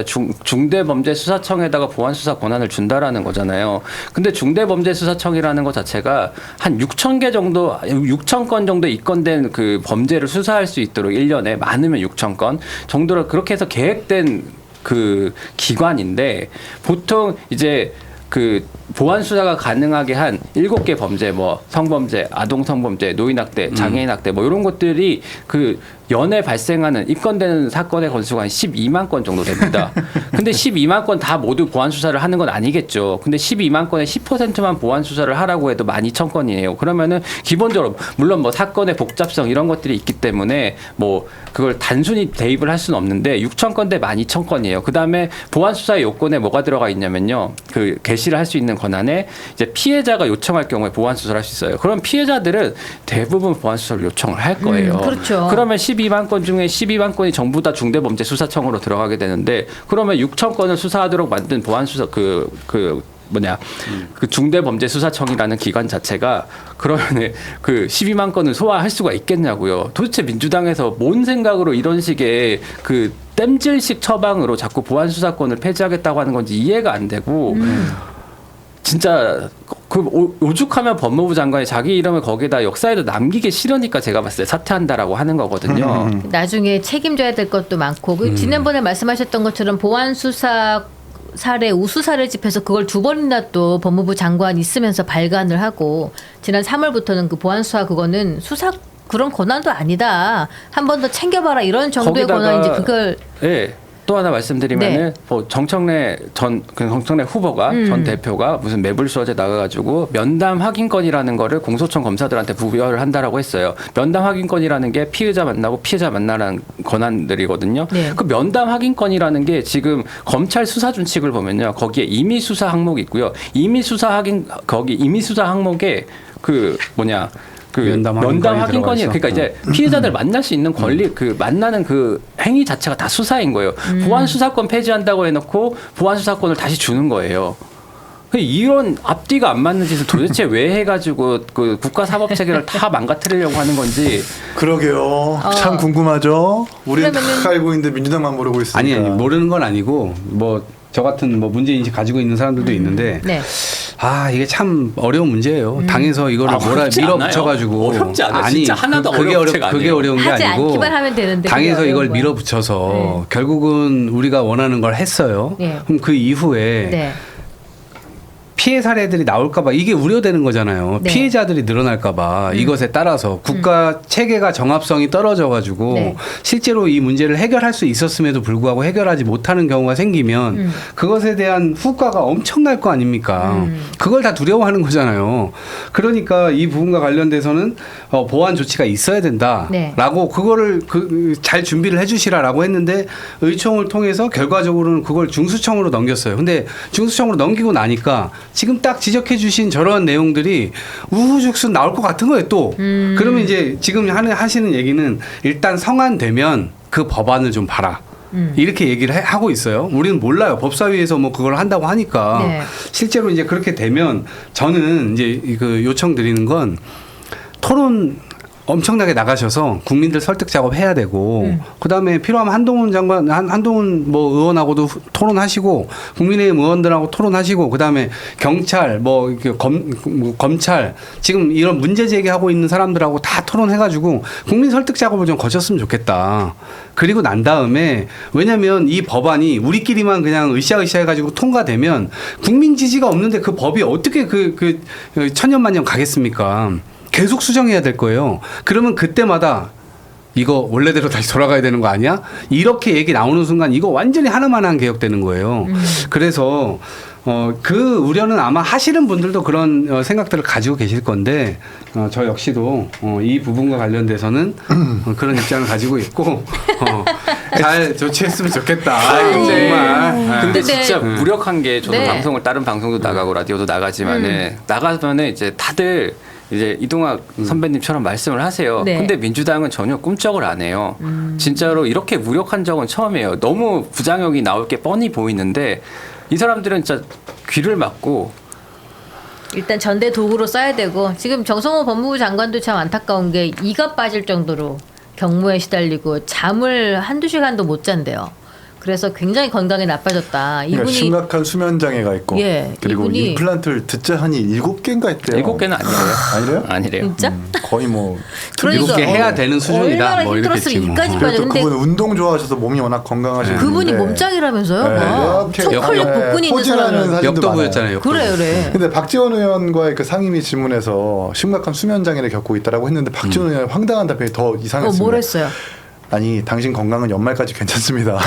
중대범죄수사청에다가 보안 수사 권한을 준다라는 거잖아요. 근데 중대범죄수사청이라는 것 자체가 한 6천 건 정도 입건된 그 범죄를 수사할 수 있도록 1년에 많으면 6천 건 정도로 그렇게 해서 계획된 그 기관인데 보통 이제 그 보안 수사가 가능하게 한 7개 범죄 뭐 성범죄, 아동 성범죄, 노인 학대, 장애인 학대 뭐 이런 것들이 그 연에 발생하는 입건되는 사건의 건수가 한 12만 건 정도 됩니다. 근데 12만 건 다 모두 보안 수사를 하는 건 아니겠죠. 근데 12만 건의 10%만 보안 수사를 하라고 해도 12,000건이에요. 그러면은 기본적으로 물론 뭐 사건의 복잡성 이런 것들이 있기 때문에 뭐 그걸 단순히 대입을 할 수는 없는데 6,000건 대 12,000건이에요. 그다음에 보안 수사의 요건에 뭐가 들어가 있냐면요. 그 개시를 할 수 있는 권한에 이제 피해자가 요청할 경우에 보안 수사를 할 수 있어요. 그럼 피해자들은 대부분 보안 수사를 요청을 할 거예요. 그렇죠. 그러면 12만 건 중에 12만 건이 전부 다 중대범죄수사청으로 들어가게 되는데 그러면 6천 건을 수사하도록 만든 보안수사 그 중대범죄수사청이라는 기관 자체가 그러면 그 12만 건을 소화할 수가 있겠냐고요. 도대체 민주당에서 뭔 생각으로 이런 식의 그 땜질식 처방으로 자꾸 보안수사권을 폐지하겠다고 하는 건지 이해가 안 되고 진짜 그 오죽하면 법무부 장관이 자기 이름을 거기다 역사에도 남기기 싫으니까 제가 봤을 때 사퇴한다라고 하는 거거든요. 나중에 책임져야 될 것도 많고 그 지난번에 말씀하셨던 것처럼 보안 수사 사례 우수사를 집해서 그걸 2번이나 또 법무부 장관 있으면서 발간을 하고 지난 3월부터는 그 보안 수사 그거는 수사 그런 권한도 아니다. 한 번 더 챙겨봐라 이런 정도의 권한인지 그걸 네. 또 하나 말씀드리면은 네. 뭐 정청래 후보가 전 대표가 무슨 매불쇼에 나가가지고 면담 확인권이라는 거를 공소청 검사들한테 부여를 한다라고 했어요. 면담 확인권이라는 게 피의자 만나고 피해자 만나라는 권한들이거든요. 네. 그 면담 확인권이라는 게 지금 검찰 수사 준칙을 보면요, 거기에 임의 수사 항목이 있고요. 임의 수사 항목에 그 면담 확인권이 그러니까 이제 피해자들 만날 수 있는 권리 그 만나는 그 행위 자체가 다 수사인 거예요. 보안 수사권 폐지한다고 해놓고 보안 수사권을 다시 주는 거예요. 이런 앞뒤가 안 맞는 짓을 도대체 왜 해가지고 그 국가 사법 체계를 다 망가뜨리려고 하는 건지. 그러게요. 참 궁금하죠. 우리는 그러면은- 다 알고 있는데 민주당만 모르고 있으니까. 아니 모르는 건 아니고 뭐 저 같은 뭐 문제 인식 가지고 있는 사람들도 있는데 네. 아 이게 참 어려운 문제예요. 당에서 이거를 어렵지 밀어붙여가지고 어렵지 않아요. 진짜 하나도 어렵지가 않아요. 그게 어려운 게 하지 아니고 않기만 하면 되는데 당에서 그게 이걸 어려운 거야. 밀어붙여서 결국은 우리가 원하는 걸 했어요. 네. 그럼 그 이후에 네. 피해 사례들이 나올까봐 이게 우려되는 거잖아요. 네. 피해자들이 늘어날까봐 이것에 따라서 국가 체계가 정합성이 떨어져가지고 네. 실제로 이 문제를 해결할 수 있었음에도 불구하고 해결하지 못하는 경우가 생기면 그것에 대한 후과가 엄청날 거 아닙니까? 그걸 다 두려워하는 거잖아요. 그러니까 이 부분과 관련돼서는 보완 조치가 있어야 된다라고 네. 그거를 잘 준비를 해주시라라고 했는데 의총을 통해서 결과적으로는 그걸 중수청으로 넘겼어요. 근데 중수청으로 넘기고 나니까 지금 딱 지적해 주신 저런 내용들이 우후죽순 나올 것 같은 거예요 또. 그러면 이제 지금 하시는 얘기는 일단 성안되면 그 법안을 좀 봐라. 이렇게 얘기를 하고 있어요. 우리는 몰라요. 법사위에서 뭐 그걸 한다고 하니까. 네. 실제로 이제 그렇게 되면 저는 이제 그 요청 드리는 건 토론 엄청나게 나가셔서 국민들 설득 작업 해야 되고 그다음에 필요하면 한동훈 뭐 의원하고도 토론하시고 국민의힘 의원들하고 토론하시고 그다음에 경찰 뭐 검찰 지금 이런 문제 제기하고 있는 사람들하고 다 토론해가지고 국민 설득 작업을 좀 거쳤으면 좋겠다. 그리고 난 다음에 왜냐하면 이 법안이 우리끼리만 그냥 으쌰으쌰 해가지고 통과되면 국민 지지가 없는데 그 법이 어떻게 그 천년만년 가겠습니까? 계속 수정해야 될 거예요. 그러면 그때마다 이거 원래대로 다시 돌아가야 되는 거 아니야? 이렇게 얘기 나오는 순간 이거 완전히 하나만한 개혁되는 거예요. 그래서 그 우려는 아마 하시는 분들도 그런 생각들을 가지고 계실 건데 저 역시도 이 부분과 관련돼서는 그런 입장을 가지고 있고 잘 조치했으면 좋겠다. 정말. 근데 근데- 진짜 무력한 게 저도 네. 다른 방송도 나가고 라디오도 나가지만은 나가면은 이제 다들 이제 이동학 선배님처럼 말씀을 하세요. 네. 근데 민주당은 전혀 꿈쩍을 안 해요. 진짜로 이렇게 무력한 적은 처음이에요. 너무 부장역이 나올 게 뻔히 보이는데 이 사람들은 진짜 귀를 막고 일단 전대 도구로 써야 되고 지금 정성호 법무부 장관도 참 안타까운 게 이가 빠질 정도로 경무에 시달리고 잠을 한두 시간도 못 잔대요. 그래서 굉장히 건강이 나빠졌다. 그러니까 이분이 심각한 수면 장애가 있고 예, 그리고 이분이- 임플란트를 듣자 하니 7개인가 했대요. 7개는 아니래요. 아니래요? 아니래요. 진짜? 거의 뭐 그러니까 이렇게 해야 되는 수준이다. 얼마나 뭐 이렇게 힘들었으면 뭐. 이까지 그래도 빠져. 근데 그분 운동 좋아하셔서 몸이 워낙 건강하신 그분이 분인데 몸짱이라면서요? 네, 막 이렇게 초콜릿 복근이 있는 포징하는 사람은 사진도 역도부였잖아요. 역도부. 그래. 근데 박지원 의원과의 그 상임위 질문에서 심각한 수면 장애를 겪고 있다라고 했는데 박지원 의원 황당한 답변이 더 이상했습니다. 뭘 했어요? 아니 당신 건강은 연말까지 괜찮습니다.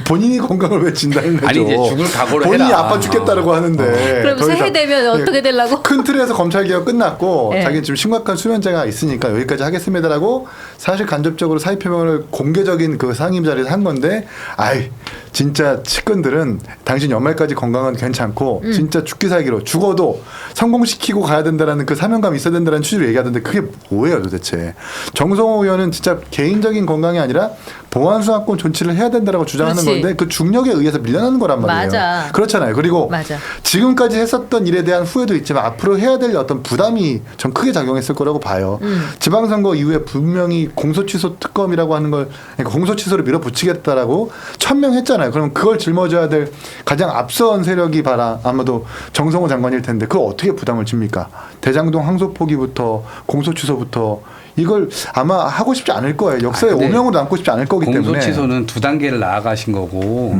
본인이 건강을 왜 진단을 해줘? 아니, 이제 죽을 각오를 본인이 해라. 아파 죽겠다라고 하는데 그럼 더 이상- 새해 되면 어떻게 되려고? 큰 틀에서 검찰 개혁 끝났고 예. 자기는 지금 심각한 수면제가 있으니까 여기까지 하겠습니다라고 사실 간접적으로 사의 표명을 공개적인 그 상임 자리에서 한 건데 아이 진짜 측근들은 당신 연말까지 건강은 괜찮고 진짜 죽기 살기로 죽어도 성공시키고 가야 된다라는 그 사명감이 있어야 된다는 취지로 얘기하던데 그게 뭐예요 도대체. 정성호 의원은 진짜 개인적인 건강이 아니라 보안수사권 존치를 해야 된다라고 주장하는 그렇지. 건데 그 중력에 의해서 밀려나는 거란 말이에요. 맞아. 그렇잖아요. 그리고 맞아. 지금까지 했었던 일에 대한 후회도 있지만 앞으로 해야 될 어떤 부담이 전 크게 작용했을 거라고 봐요. 지방선거 이후에 분명히 공소취소 특검이라고 하는 걸 그러니까 공소취소를 밀어붙이겠다라고 천명했잖아요. 그럼 그걸 짊어져야 될 가장 앞선 세력이 아마도 정성호 장관일 텐데 그걸 어떻게 부담을 집니까? 대장동 항소 포기부터 공소취소부터 이걸 아마 하고 싶지 않을 거예요. 역사에 근데 오명으로 남고 싶지 않을 거기 때문에. 공소취소는 두 단계를 나아가신 거고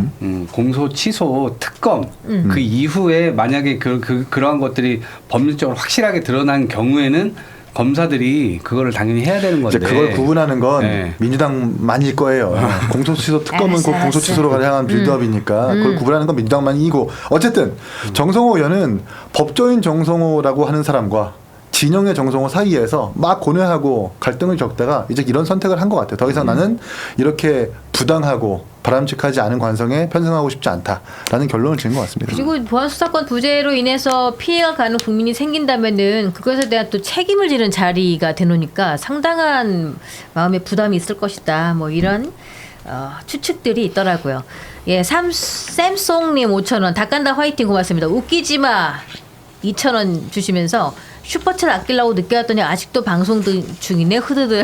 공소취소 특검 그 이후에 만약에 그러한 것들이 법률적으로 확실하게 드러난 경우에는 검사들이 그거를 당연히 해야 되는 건데 이제 그걸 구분하는 건 네. 민주당만일 거예요. 공소취소 특검은 알았어, 곧 공소취소로 향한 빌드업이니까 그걸 구분하는 건 민주당만이고 어쨌든 정성호 의원은 법조인 정성호라고 하는 사람과 진영의 정성호 사이에서 막 고뇌하고 갈등을 겪다가 이제 이런 선택을 한 것 같아요. 더 이상 나는 이렇게 부당하고 바람직하지 않은 관성에 편승하고 싶지 않다라는 결론을 지은 것 같습니다. 그리고 보안수사권 부재로 인해서 피해가 가는 국민이 생긴다면은 그것에 대한 또 책임을 지는 자리가 되놓으니까 상당한 마음의 부담이 있을 것이다. 뭐 이런 추측들이 있더라고요. 예, 샘송님 5,000원, 닭간다 화이팅 고맙습니다. 웃기지 마 2,000원 주시면서 슈퍼챗 아끼려고 늦게 왔더니 아직도 방송 중이네. 흐드드.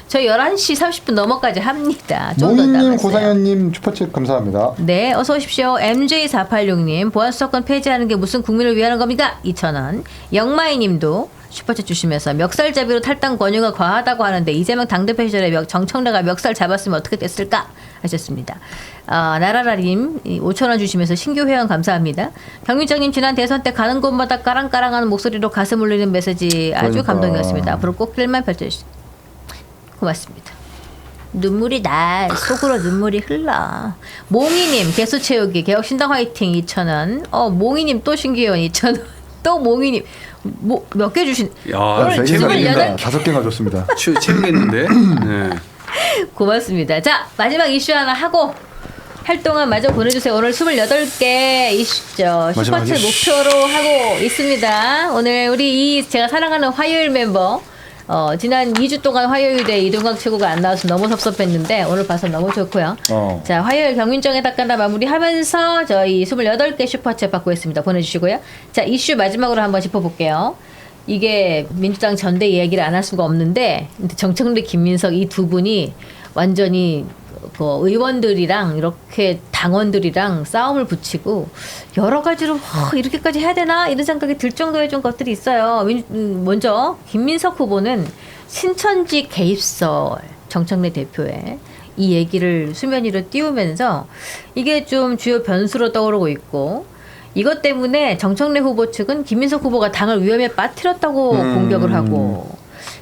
저희 11시 30분 넘어까지 합니다. 좀더 모인님, 남았어요. 고상현님 슈퍼챗 감사합니다. 네, 어서 오십시오. MJ486님, 보안수사권 폐지하는 게 무슨 국민을 위하는 겁니까? 2,000원. 영마이님도 슈퍼챗 주시면서 멱살잡이로 탈당 권유가 과하다고 하는데 이재명 당대표 시절에 정청래가 멱살 잡았으면 어떻게 됐을까? 하셨습니다. 나라라님 5,000원 주시면서 신규 회원 감사합니다. 경민정님 지난 대선 때 가는 곳마다 까랑까랑하는 목소리로 가슴 울리는 메시지 아주 그러니까. 감동이었습니다. 앞으로 꽃길만 펼쳐주시죠. 고맙습니다. 눈물이 나. 속으로 눈물이 흘러. 몽이님 개수 채우기 개혁신당 화이팅 2,000원. 몽이님 또 신규회원 2,000원. 또 몽이님 몇 개 주신? 야, 오늘 세 개가 28개. 아닙니다. 5개가 좋습니다. 채우겠는데 네. 고맙습니다. 자, 마지막 이슈 하나 하고 할 동안 마저 보내주세요. 오늘 28개 이슈죠. 마지막 슈퍼챗 이슈. 목표로 하고 있습니다. 오늘 우리 제가 사랑하는 화요일 멤버 지난 2주 동안 화요일에 이동강 최고가 안 나와서 너무 섭섭했는데 오늘 봐서 너무 좋고요. 자, 화요일 경민정의 닭간다 마무리하면서 저희 28개 슈퍼챗 받고 있습니다. 보내주시고요. 자, 이슈 마지막으로 한번 짚어볼게요. 이게 민주당 전대 이야기를 안 할 수가 없는데 정청래, 김민석 이 두 분이 완전히 그 의원들이랑 이렇게 당원들이랑 싸움을 붙이고 여러 가지로 이렇게까지 해야 되나 이런 생각이 들 정도의 좀 것들이 있어요. 먼저 김민석 후보는 신천지 개입설 정청래 대표의 이 얘기를 수면 위로 띄우면서 이게 좀 주요 변수로 떠오르고 있고 이것 때문에 정청래 후보 측은 김민석 후보가 당을 위험에 빠뜨렸다고 공격을 하고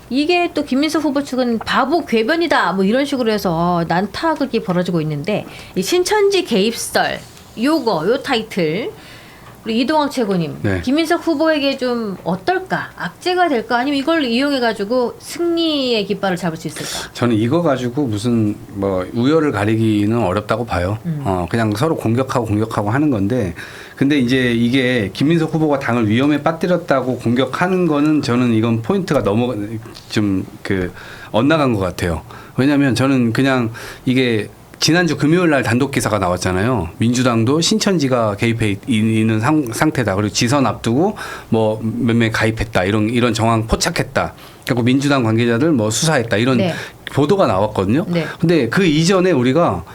이게 또 김민석 후보 측은 바보 궤변이다 뭐 이런 식으로 해서 난타극이 벌어지고 있는데 이 신천지 개입설 요 타이틀 우리 이동학 최고님 네. 김민석 후보에게 좀 어떨까 악재가 될까 아니면 이걸 이용해 가지고 승리의 깃발을 잡을 수 있을까? 저는 이거 가지고 무슨 뭐 우열을 가리기는 어렵다고 봐요. 그냥 서로 공격하고 하는 건데 근데 이제 이게 김민석 후보가 당을 위험에 빠뜨렸다고 공격하는 거는 저는 이건 포인트가 너무 좀 엇나간 것 같아요. 왜냐하면 저는 그냥 이게 지난주 금요일 날 단독 기사가 나왔잖아요. 민주당도 신천지가 개입해 있는 상태다. 그리고 지선 앞두고 뭐 몇몇 가입했다. 이런 정황 포착했다. 그리고 민주당 관계자들 뭐 수사했다. 이런 네. 보도가 나왔거든요. 네. 근데 그 이전에 우리가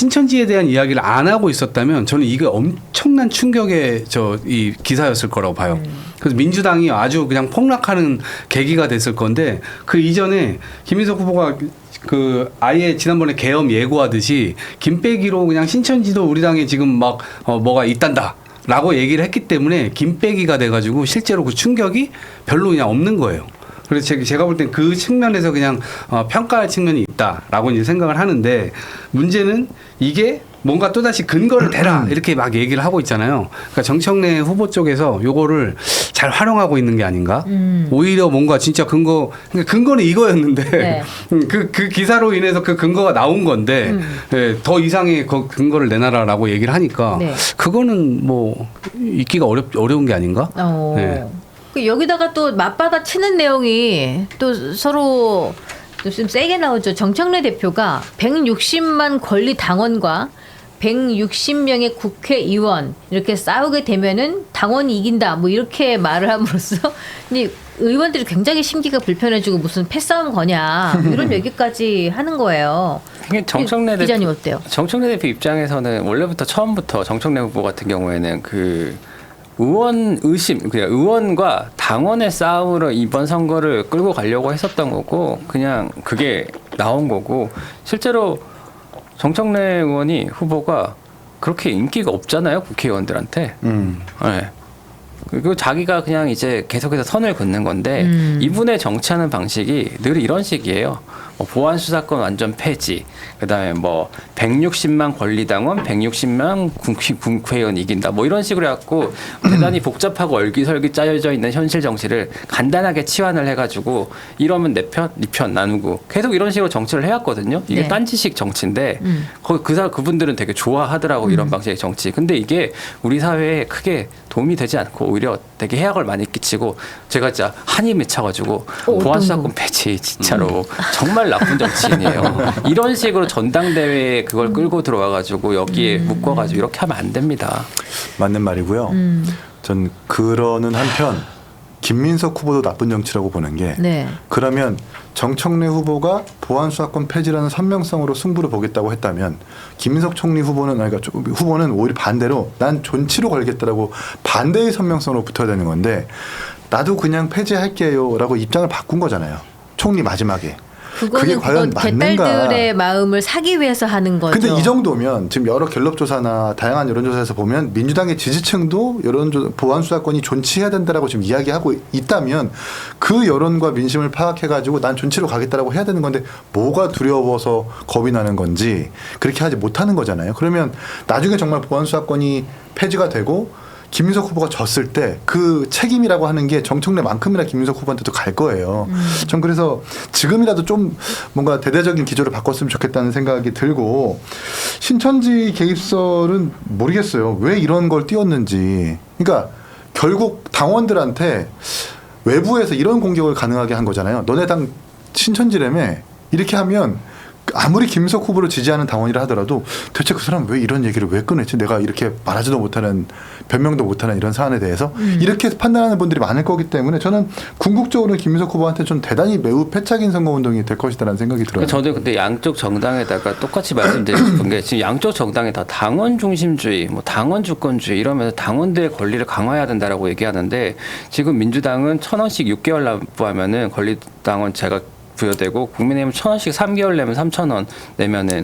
신천지에 대한 이야기를 안 하고 있었다면 저는 이게 엄청난 충격의 이 기사였을 거라고 봐요. 그래서 민주당이 아주 그냥 폭락하는 계기가 됐을 건데 그 이전에 김민석 후보가 그 아예 지난번에 계엄 예고하듯이 김빼기로 그냥 신천지도 우리 당에 지금 막 뭐가 있단다. 라고 얘기를 했기 때문에 김빼기가 돼가지고 실제로 그 충격이 별로 그냥 없는 거예요. 그래서 제가 볼 땐 그 측면에서 그냥 평가할 측면이 있다라고 이제 생각을 하는데 문제는 이게 뭔가 또다시 근거를 대라 이렇게 막 얘기를 하고 있잖아요. 그러니까 정청래 후보 쪽에서 요거를 잘 활용하고 있는 게 아닌가. 오히려 뭔가 진짜 그러니까 근거는 이거였는데 네. 그 기사로 인해서 그 근거가 나온 건데 네, 더 이상의 그 근거를 내놔라라고 얘기를 하니까 네. 그거는 뭐 있기가 어려운 게 아닌가. 네. 그 여기다가 또 맞받아 치는 내용이 또 서로 좀 세게 나오죠. 정청래 대표가 160만 권리 당원과 160명의 국회의원 이렇게 싸우게 되면은 당원이 이긴다. 뭐 이렇게 말을 함으로써 근데 의원들이 굉장히 심기가 불편해지고 무슨 패싸움 거냐 이런 얘기까지 하는 거예요. 정청래 기자님 어때요? 정청래 대표 입장에서는 원래부터 처음부터 정청래 후보 같은 경우에는 그 의원 의심, 그냥 의원과 당원의 싸움으로 이번 선거를 끌고 가려고 했었던 거고 그냥 그게 나온 거고 실제로 정청래 의원이 후보가 그렇게 인기가 없잖아요 국회의원들한테. 네. 그리고 자기가 그냥 이제 계속해서 선을 긋는 건데 이분의 정치하는 방식이 늘 이런 식이에요. 보안 수사권 완전 폐지. 그다음에 뭐 160만 권리당원, 160만 국회의원 이긴다. 뭐 이런 식으로 해갖고 대단히 복잡하고 얼기설기 짜여져 있는 현실 정치를 간단하게 치환을 해가지고 이러면 내 편, 네 편 나누고 계속 이런 식으로 정치를 해왔거든요. 이게 네. 딴지식 정치인데 거기 그분들은 되게 좋아하더라고 이런 방식의 정치. 근데 이게 우리 사회에 크게 도움이 되지 않고 오히려 되게 해악을 많이 끼치고 제가 진짜 한이 맺혀가지고 보안수사권 폐지 진짜로 정말 나쁜 정치인이에요. 이런 식으로 전당대회에 그걸 끌고 들어와가지고 여기에 묶어가지고 이렇게 하면 안 됩니다. 맞는 말이고요. 전 그러는 한편 김민석 후보도 나쁜 정치라고 보는 게 네. 그러면 정청래 후보가 보안수사권 폐지라는 선명성으로 승부를 보겠다고 했다면 김민석 총리 후보는 오히려 반대로 난 존치로 걸겠다라고 반대의 선명성으로 붙어야 되는 건데 나도 그냥 폐지할게요라고 입장을 바꾼 거잖아요. 총리 마지막에. 그게 과연 맞는가? 개딸들의 마음을 사기 위해서 하는 거죠. 근데 이 정도면 지금 여러 갤럽조사나 다양한 여론조사에서 보면 민주당의 지지층도 보안수사권이 존치해야 된다라고 지금 이야기하고 있다면 그 여론과 민심을 파악해가지고 난 존치로 가겠다라고 해야 되는 건데 뭐가 두려워서 겁이 나는 건지 그렇게 하지 못하는 거잖아요. 그러면 나중에 정말 보안수사권이 폐지가 되고 김민석 후보가 졌을 때 그 책임이라고 하는 게 정청래만큼이나 김민석 후보한테도 갈 거예요. 전 그래서 지금이라도 좀 뭔가 대대적인 기조를 바꿨으면 좋겠다는 생각이 들고 신천지 개입설은 모르겠어요. 왜 이런 걸 띄웠는지. 그러니까 결국 당원들한테 외부에서 이런 공격을 가능하게 한 거잖아요. 너네 당 신천지라며 이렇게 하면 아무리 김민석 후보를 지지하는 당원이라 하더라도 대체 그 사람 왜 이런 얘기를 왜 꺼냈지? 내가 이렇게 말하지도 못하는 변명도 못하는 이런 사안에 대해서 이렇게 판단하는 분들이 많을 거기 때문에 저는 궁극적으로는 김민석 후보한테 좀 대단히 매우 패착인 선거운동이 될 것이다라는 생각이 들어요. 저도 근데 양쪽 정당에다가 똑같이 말씀드리고 싶은 게 지금 양쪽 정당에 다 당원 중심주의, 뭐 당원 주권주의 이러면서 당원들의 권리를 강화해야 된다라고 얘기하는데 지금 민주당은 1,000원씩 6개월 납부하면은 권리당원 제가 부여되고 국민의힘은 1,000원씩 3개월 내면 3,000원 내면은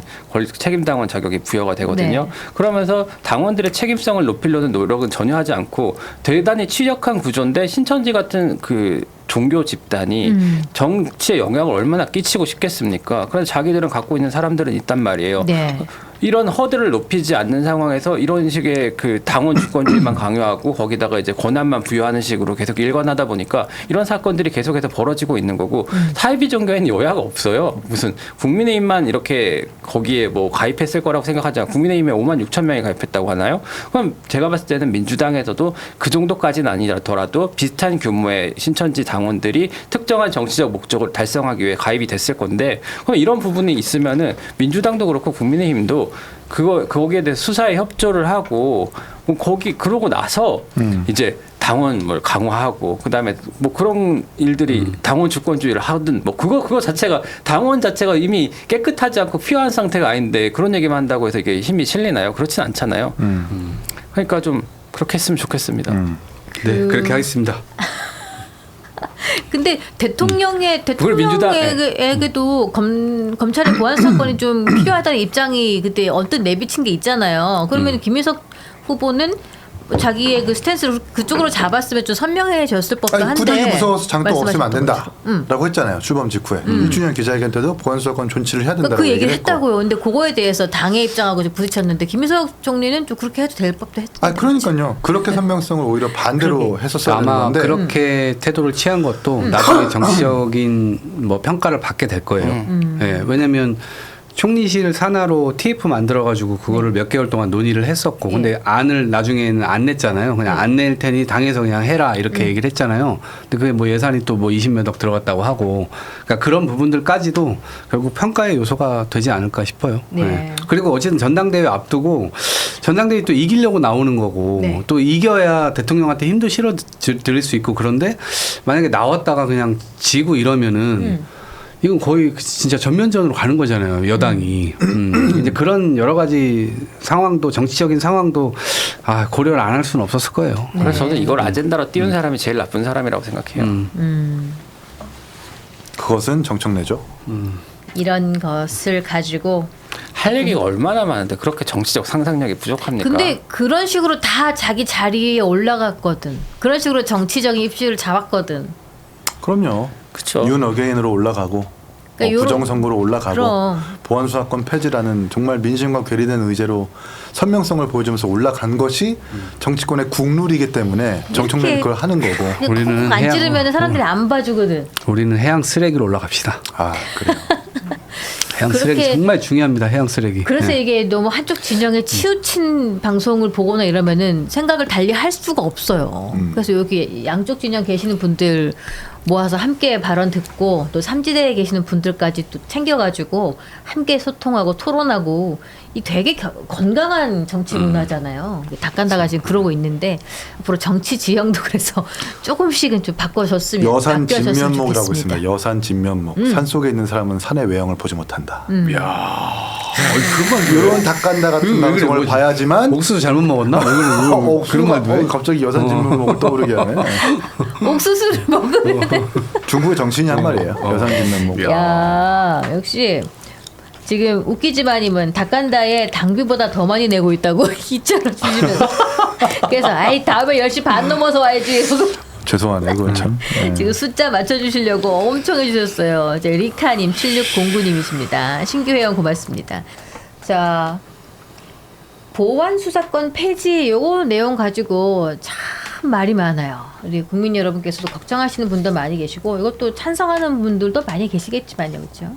책임당원 자격이 부여가 되거든요. 네. 그러면서 당원들의 책임성을 높이려는 노력은 전혀 하지 않고 대단히 취약한 구조인데 신천지 같은 그 종교 집단이 정치에 영향을 얼마나 끼치고 싶겠습니까? 그래서 자기들은 갖고 있는 사람들은 있단 말이에요. 네. 이런 허들을 높이지 않는 상황에서 이런 식의 그 당원 주권주의만 강요하고 거기다가 이제 권한만 부여하는 식으로 계속 일관하다 보니까 이런 사건들이 계속해서 벌어지고 있는 거고 사이비 종교에는 여야가 없어요. 무슨 국민의힘만 이렇게 거기에 뭐 가입했을 거라고 생각하지 않고 국민의힘에 56,000명이 가입했다고 하나요? 그럼 제가 봤을 때는 민주당에서도 그 정도까지는 아니더라도 비슷한 규모의 신천지 당원들이 특정한 정치적 목적을 달성하기 위해 가입이 됐을 건데 그럼 이런 부분이 있으면은 민주당도 그렇고 국민의힘도 거기에 대해 수사에 협조를 하고 그럼 거기 그러고 나서 이제 당원 뭘 강화하고 그다음에 뭐 그런 일들이 당원 주권주의를 하든 뭐 그거 자체가 당원 자체가 이미 깨끗하지 않고 피요한 상태가 아닌데 그런 얘기만 한다고 해서 이게 힘이 실리나요? 그렇진 않잖아요. 그러니까 좀 그렇게 했으면 좋겠습니다. 네, 그렇게 하겠습니다. 근데 그걸 민주당- 대통령에게도 검찰의 보안 사건이 좀 필요하다는 입장이 그때 언뜻 내비친 게 있잖아요. 그러면 김민석 후보는 자기의 그 스탠스를 그쪽으로 잡았으면 좀 선명해졌을 법도 한데. 부당이 무서워서 장도 없으면 안 말씀하셨던 것처럼. 된다라고 했잖아요. 주범 직후에 1주년 기자회견 때도 보안수사권 존치를 해야 된다고 그 얘기를 했고. 했다고요. 근데 그거에 대해서 당의 입장하고 좀 부딪혔는데 김민석 총리는 좀 그렇게 해도 될 법도 했. 그러니까요. 그렇게 선명성을 오히려 반대로 했었어야 되는 아마 건데. 그렇게 태도를 취한 것도 나중에 정치적인 뭐 평가를 받게 될 거예요. 예, 왜냐하면 총리실 산하로 TF 만들어가지고 그거를 몇 개월 동안 논의를 했었고, 근데 안을 나중에는 안 냈잖아요. 그냥 안 낼 테니 당에서 그냥 해라 이렇게 얘기를 했잖아요. 근데 그게 뭐 예산이 또 뭐 20몇 억 들어갔다고 하고, 그러니까 그런 부분들까지도 결국 평가의 요소가 되지 않을까 싶어요. 네. 예. 그리고 어쨌든 전당대회 앞두고 전당대회 또 이기려고 나오는 거고, 네. 또 이겨야 대통령한테 힘도 실어 드릴 수 있고, 그런데 만약에 나왔다가 그냥 지고 이러면은. 이건 거의 진짜 전면전으로 가는 거잖아요, 여당이. 이제 그런 여러 가지 상황도, 정치적인 상황도 고려를 안 할 수는 없었을 거예요. 그래서 저는 이걸 아젠다로 띄운 사람이 제일 나쁜 사람이라고 생각해요. 그것은 정청래죠. 이런 것을 가지고. 할 얘기가 얼마나 많은데 그렇게 정치적 상상력이 부족합니까? 근데 그런 식으로 다 자기 자리에 올라갔거든. 그런 식으로 정치적인 입지를 잡았거든. 그럼요. 그쵸. 윤 어게인으로 올라가고 그러니까 요런- 부정선거로 올라가고 그럼. 보안수사권 폐지라는 정말 민심과 괴리된 의제로 선명성을 보여주면서 올라간 것이 정치권의 국룰이기 때문에 정청래는 그걸 하는 거고. 근데 우리는 콕콕 안 해야- 찌르면 사람들이 안 봐주거든. 우리는 해양 쓰레기로 올라갑시다. 그래요. 해양 그렇게- 쓰레기 정말 중요합니다. 해양 쓰레기. 그래서 예. 이게 너무 한쪽 진영에 치우친 방송을 보거나 이러면은 생각을 달리 할 수가 없어요. 그래서 여기 양쪽 진영 계시는 분들 모아서 함께 발언 듣고 또 삼지대에 계시는 분들까지 또 챙겨가지고 함께 소통하고 토론하고 이 되게 건강한 정치 문화잖아요. 닭간다가 지금 그러고 있는데 앞으로 정치 지형도 그래서 조금씩은 좀 바꿔줬으면 여산 바뀌어졌으면 진면목이라고 좋겠습니다. 있습니다. 여산 진면목. 산 속에 있는 사람은 산의 외형을 보지 못한다. 이런 닭간다 같은 방송을 봐야지만 옥수수 잘못 먹었나? 그런 말도 해? 갑자기 여산 진면목을 떠오르게 하네. 옥수수를 먹으면 중국의 정신이 한 말이에요. 여산 진면목. 야 역시 지금 웃기지만님은 닭간다에 당비보다 더 많이 내고 있다고 2,000원 주시면서 그래서 아이 다음에 10시 반 넘어서 와야지 죄송하네 그건 참. 지금 숫자 맞춰주시려고 엄청 해주셨어요. 이제 리카님 7609님이십니다. 신규 회원 고맙습니다. 자 보안 수사권 폐지 요거 내용 가지고 참 말이 많아요. 우리 국민 여러분께서도 걱정하시는 분도 많이 계시고 이것도 찬성하는 분들도 많이 계시겠지만요, 그렇죠?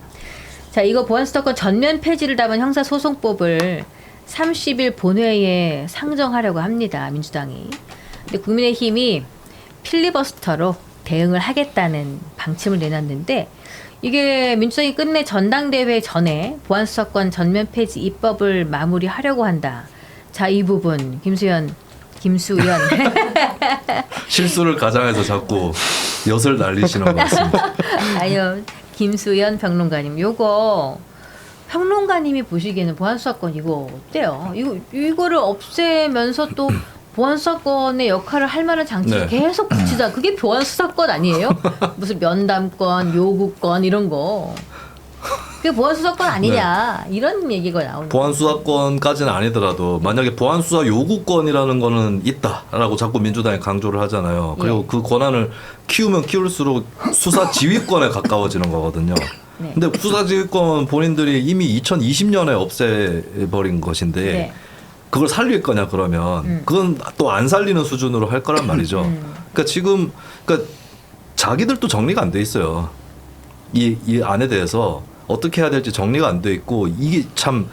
자 이거 보안 수사권 전면 폐지를 담은 형사소송법을 30일 본회의에 상정하려고 합니다. 민주당이. 근데 국민의힘이 필리버스터로 대응을 하겠다는 방침을 내놨는데 이게 민주당이 끝내 전당대회 전에 보안수사권 전면 폐지 입법을 마무리하려고 한다. 자, 이 부분 김수현 실수를 가장해서 자꾸 엿을 날리시는 것 같습니다. 아니요. 김수현 평론가님 요거 평론가님이 보시기에는 보안수사권 이거 어때요? 이거를 없애면서 또 보안수사권의 역할을 할 만한 장치를 네. 계속 붙이자. 그게 보안수사권 아니에요? 무슨 면담권, 요구권 이런 거. 그게 보안수사권 아니냐. 이런 얘기가 나오는 보안 수사권까지는 아니더라도 만약에 보안 수사 요구권이라는 거는 있다라고 자꾸 민주당이 강조를 하잖아요. 그리고 예. 그 권한을 키우면 키울수록 수사 지휘권에 가까워지는 거거든요. 네. 근데 수사 지휘권 본인들이 이미 2020년에 없애버린 것인데 네. 그걸 살릴 거냐 그러면 그건 또 안 살리는 수준으로 할 거란 말이죠. 그러니까 지금 그러니까 자기들도 정리가 안 돼 있어요. 이 안에 대해서 어떻게 해야 될지 정리가 안 돼 있고 이게 참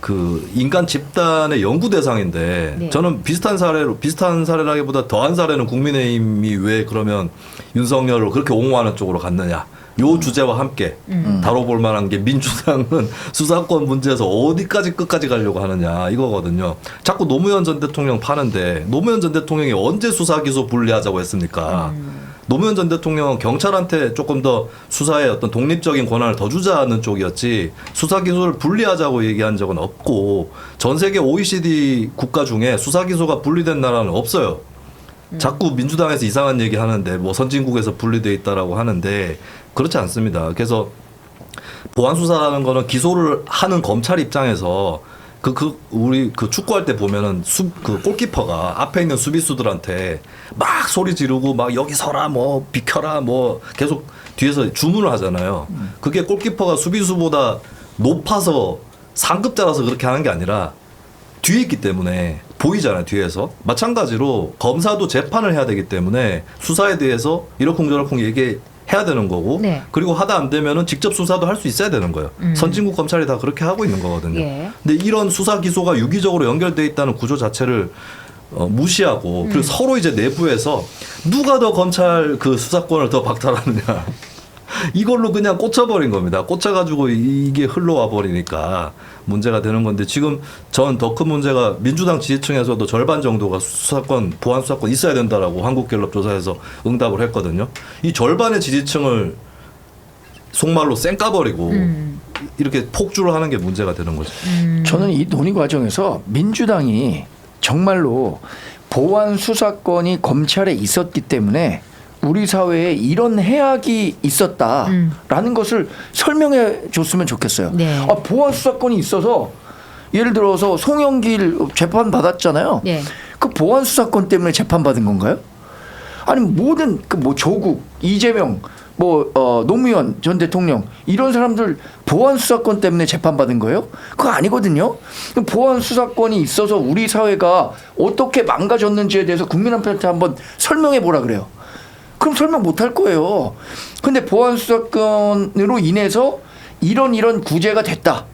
그 인간 집단의 연구 대상인데 네. 저는 비슷한 사례라기보다 더한 사례는 국민의힘이 왜 그러면 윤석열을 그렇게 옹호하는 쪽으로 갔느냐. 요 주제와 함께 다뤄볼 만한 게 민주당은 수사권 문제에서 어디까지 끝까지 가려고 하느냐 이거거든요. 자꾸 노무현 전 대통령 파는데 노무현 전 대통령이 언제 수사 기소 분리하자고 했습니까? 노무현 전 대통령은 경찰한테 조금 더 수사의 어떤 독립적인 권한을 더 주자는 쪽이었지 수사 기소를 분리하자고 얘기한 적은 없고 전 세계 OECD 국가 중에 수사 기소가 분리된 나라는 없어요. 자꾸 민주당에서 이상한 얘기 하는데 뭐 선진국에서 분리돼 있다라고 하는데 그렇지 않습니다. 그래서 보안 수사라는 거는 기소를 하는 검찰 입장에서 우리 그 축구할 때 보면은 그 골키퍼가 앞에 있는 수비수들한테 막 소리 지르고 막 여기 서라 뭐 비켜라 뭐 계속 뒤에서 주문을 하잖아요. 그게 골키퍼가 수비수보다 높아서 상급자라서 그렇게 하는 게 아니라 뒤에 있기 때문에 보이잖아요. 뒤에서. 마찬가지로 검사도 재판을 해야 되기 때문에 수사에 대해서 이러쿵저러쿵 얘기해야 되는 거고 네. 그리고 하다 안 되면은 직접 수사도 할 수 있어야 되는 거예요. 선진국 검찰이 다 그렇게 하고 있는 거거든요. 예. 근데 이런 수사 기소가 유기적으로 연결돼 있다는 구조 자체를 무시하고 그리고 서로 이제 내부에서 누가 더 검찰 그 수사권을 더 박탈하느냐 이걸로 그냥 꽂혀버린 겁니다. 꽂혀가지고 이게 흘러와 버리니까 문제가 되는 건데 지금 전 더 큰 문제가 민주당 지지층에서도 절반 정도가 수사권, 보안 수사권 있어야 된다라고 한국갤럽 조사에서 응답을 했거든요. 이 절반의 지지층을 속말로 쌩까버리고 이렇게 폭주를 하는 게 문제가 되는 거죠. 저는 이 논의 과정에서 민주당이 정말로 보안 수사권이 검찰에 있었기 때문에 우리 사회에 이런 해악이 있었다라는 것을 설명해 줬으면 좋겠어요. 네. 아, 보안 수사권이 있어서 예를 들어서 송영길 재판 받았잖아요. 네. 그 보안 수사권 때문에 재판 받은 건가요? 아니 모든 그 뭐 조국, 이재명, 노무현 전 대통령 이런 사람들 보안 수사권 때문에 재판 받은 거예요? 그거 아니거든요. 보안 수사권이 있어서 우리 사회가 어떻게 망가졌는지에 대해서 국민한테 한번 설명해 보라 그래요. 그럼 설명 못 할 거예요. 근데 보안 수사권으로 인해서 이런 구제가 됐다.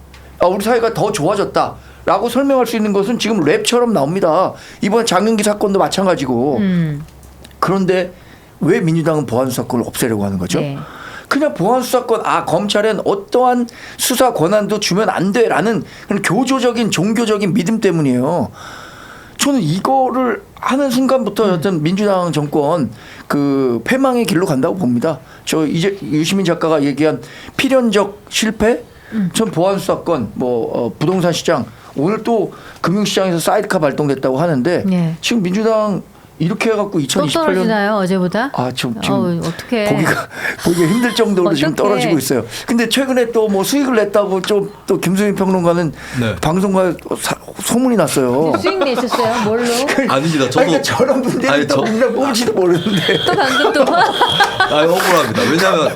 우리 사회가 더 좋아졌다. 라고 설명할 수 있는 것은 지금 랩처럼 나옵니다. 이번 장윤기 사건도 마찬가지고. 그런데 왜 민주당은 보안 수사권을 없애려고 하는 거죠? 네. 그냥 보안 수사권 어떠한 수사 권한도 주면 안 돼라는 그런 교조적인 종교적인 믿음 때문이에요. 저는 이거를 하는 순간부터 어떤 민주당 정권 그 패망의 길로 간다고 봅니다. 저 이제 유시민 작가가 얘기한 필연적 실패, 전 보안 수사권, 부동산 시장 오늘 또 금융시장에서 사이드카 발동됐다고 하는데 네. 지금 민주당 이렇게 해갖고 또 2028년 떨어지나요 어제보다? 지금 어떻게 보기가 힘들 정도로 지금 어떡해. 떨어지고 있어요. 근데 최근에 또 수익을 냈다고 좀 또 김수민 평론가는 네. 방송가에 소문이 났어요. 수익 내셨어요? 뭘로? 아닙니다. 저도 그러니까 저런 분들이 또 민주당 뽑을지도 모르는데. 또 방금 또 억울합니다. 왜냐하면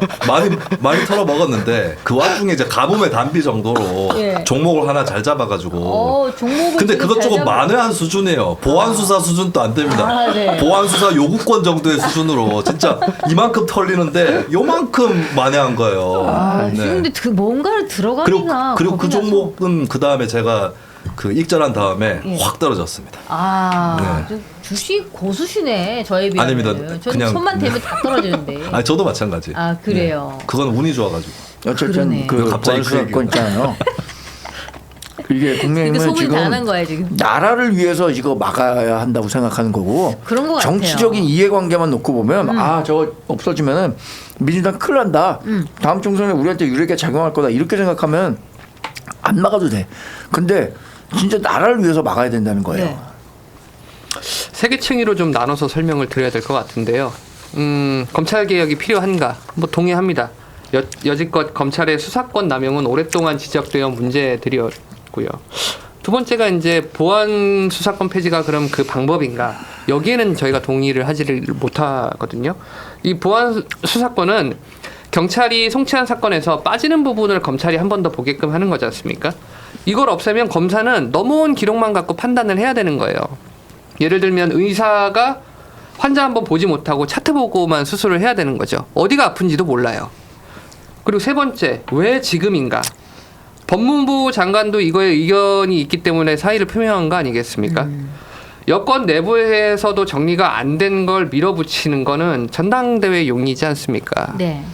많이 털어 먹었는데 그 와중에 이제 가뭄의 단비 정도로 예. 종목을 하나 잘 잡아가지고. 종목을 근데 지금 그것 잘 조금 잡아- 만회한 수준이에요. 보안 수사 수준도 안 됩니다. 네. 보안 수사 요구권 정도의 수준으로 진짜 이만큼 털리는데 요만큼 만회한 거예요. 지금 근데 뭔가를 들어가니까 그리고 그 겁이 나서. 종목은 그 다음에 제가 그 익절한 다음에 예. 확 떨어졌습니다. 좀 주식 고수시네 저에 비하면. 아닙니다. 저는 그냥- 손만 대면 다 떨어지는데. 아니 저도 마찬가지. 그래요. 네. 그건 운이 좋아가지고. 어쨌든 그러네. 그 갑자기 보안 수사권 있잖아요. 이게 그러니까 국민의힘은 소문이 지금 다 난 거야 지금. 나라를 위해서 이거 막아야 한다고 생각하는 거고 그런 것 같아요. 정치적인 이해관계만 놓고 보면 저거 없어지면은 민주당 큰일 난다. 다음 총선에 우리한테 유리하게 작용할 거다. 이렇게 생각하면 안 막아도 돼. 근데 진짜 나라를 위해서 막아야 된다는 거예요. 네. 세계층위로 좀 나눠서 설명을 드려야 될 것 같은데요. 검찰 개혁이 필요한가? 동의합니다. 여지껏 검찰의 수사권 남용은 오랫동안 지적되어 문제들이었고요. 두 번째가 이제 보안 수사권 폐지가 그럼 그 방법인가? 여기에는 저희가 동의를 하지를 못하거든요. 이 보안 수사권은 경찰이 송치한 사건에서 빠지는 부분을 검찰이 한 번 더 보게끔 하는 거지 않습니까? 이걸 없애면 검사는 넘어온 기록만 갖고 판단을 해야 되는 거예요. 예를 들면 의사가 환자 한번 보지 못하고 차트 보고만 수술을 해야 되는 거죠. 어디가 아픈지도 몰라요. 그리고 세 번째, 왜 지금인가? 법무부 장관도 이거에 의견이 있기 때문에 사의를 표명한 거 아니겠습니까? 여권 내부에서도 정리가 안 된 걸 밀어붙이는 거는 전당대회 용이지 않습니까? 네.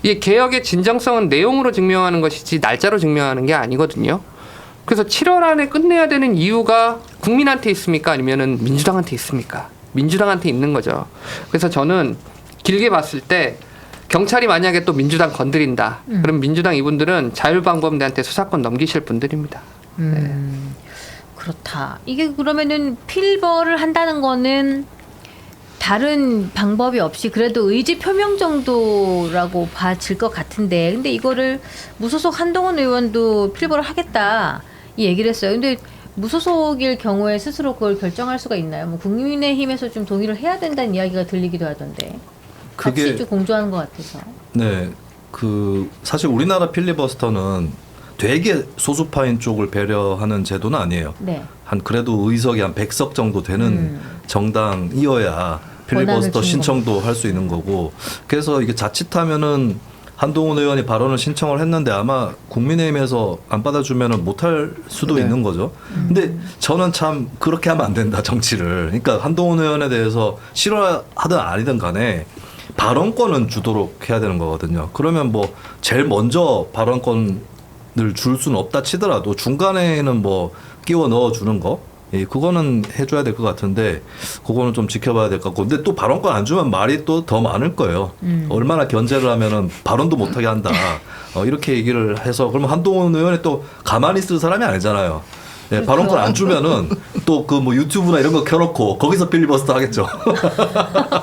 이 개혁의 진정성은 내용으로 증명하는 것이지 날짜로 증명하는 게 아니거든요. 그래서 7월 안에 끝내야 되는 이유가 국민한테 있습니까? 아니면은 민주당한테 있습니까? 민주당한테 있는 거죠. 그래서 저는 길게 봤을 때 경찰이 만약에 또 민주당 건드린다. 그럼 민주당 이분들은 자율방범대한테 수사권 넘기실 분들입니다. 네. 그렇다. 이게 그러면은 필버를 한다는 거는 다른 방법이 없이 그래도 의지 표명 정도라고 봐질 것 같은데, 근데 이거를 무소속 한동훈 의원도 필버를 하겠다 이 얘기를 했어요. 근데 무소속일 경우에 스스로 그걸 결정할 수가 있나요? 뭐 국민의힘에서 좀 동의를 해야 된다는 이야기가 들리기도 하던데. 같이 좀 공조하는 것 같아서. 네, 사실 우리나라 필리버스터는 되게 소수파인 쪽을 배려하는 제도는 아니에요. 네. 그래도 의석이 한 100석 정도 되는 정당이어야 필리버스터 신청도 할 수 있는 거고. 그래서 이게 자칫하면은 한동훈 의원이 발언을 신청을 했는데 아마 국민의힘에서 안 받아주면은 못할 수도 있는 거죠. 근데 저는 참 그렇게 하면 안 된다, 정치를. 그러니까 한동훈 의원에 대해서 싫어하든 아니든 간에 발언권은 주도록 해야 되는 거거든요. 그러면 뭐 제일 먼저 발언권을 줄 수는 없다 치더라도 중간에는 뭐 끼워 넣어 주는 거, 그거는 해줘야 될 것 같은데 그거는 좀 지켜봐야 될 것 같고. 근데 또 발언권 안 주면 말이 또 더 많을 거예요. 얼마나 견제를 하면은 발언도 못하게 한다. 이렇게 얘기를 해서 그러면 한동훈 의원이 또 가만히 있을 사람이 아니잖아요. 네, 그렇죠. 발언권 안 주면은 또 그 뭐 유튜브나 이런 거 켜놓고 거기서 필리버스터 하겠죠.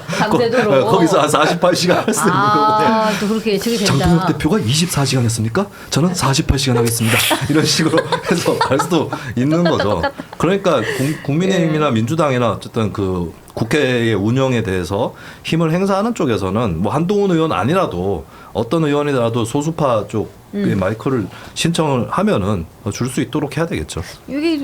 밤새도록. 거기서 한 48시간 할 수 있는 거고. 또 그렇게 예측이 된다. 장동혁 대표가 24시간 했습니까? 저는 48시간 하겠습니다. 이런 식으로 해서 갈 수도 있는 거죠. 그러니까 국민의힘이나 민주당이나 어쨌든 그 국회의 운영에 대해서 힘을 행사하는 쪽에서는 뭐 한동훈 의원 아니라도 어떤 의원이라도 소수파 쪽의 마이크를 신청을 하면은 줄 수 있도록 해야 되겠죠. 여기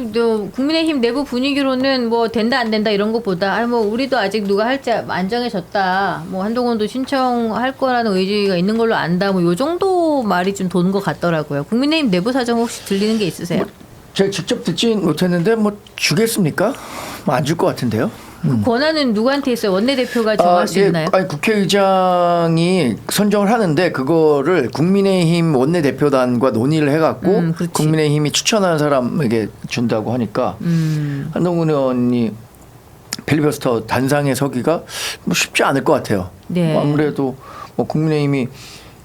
국민의힘 내부 분위기로는 뭐 된다 안 된다 이런 것보다 뭐 우리도 아직 누가 할지 안 정해졌다. 뭐 한동훈도 신청할 거라는 의지가 있는 걸로 안다. 뭐 요 정도 말이 좀 도는 것 같더라고요. 국민의힘 내부 사정 혹시 들리는 게 있으세요? 제가 직접 듣진 못했는데 뭐 주겠습니까? 뭐 안 줄 것 같은데요. 그 권한은 누구한테 있어요? 원내대표가 정할 수 있나요? 아니, 국회의장이 선정을 하는데 그거를 국민의힘 원내대표단과 논의를 해갖고 국민의힘이 추천하는 사람에게 준다고 하니까 한동훈 의원이 필리버스터 단상에 서기가 뭐 쉽지 않을 것 같아요. 네. 아무래도 뭐 국민의힘이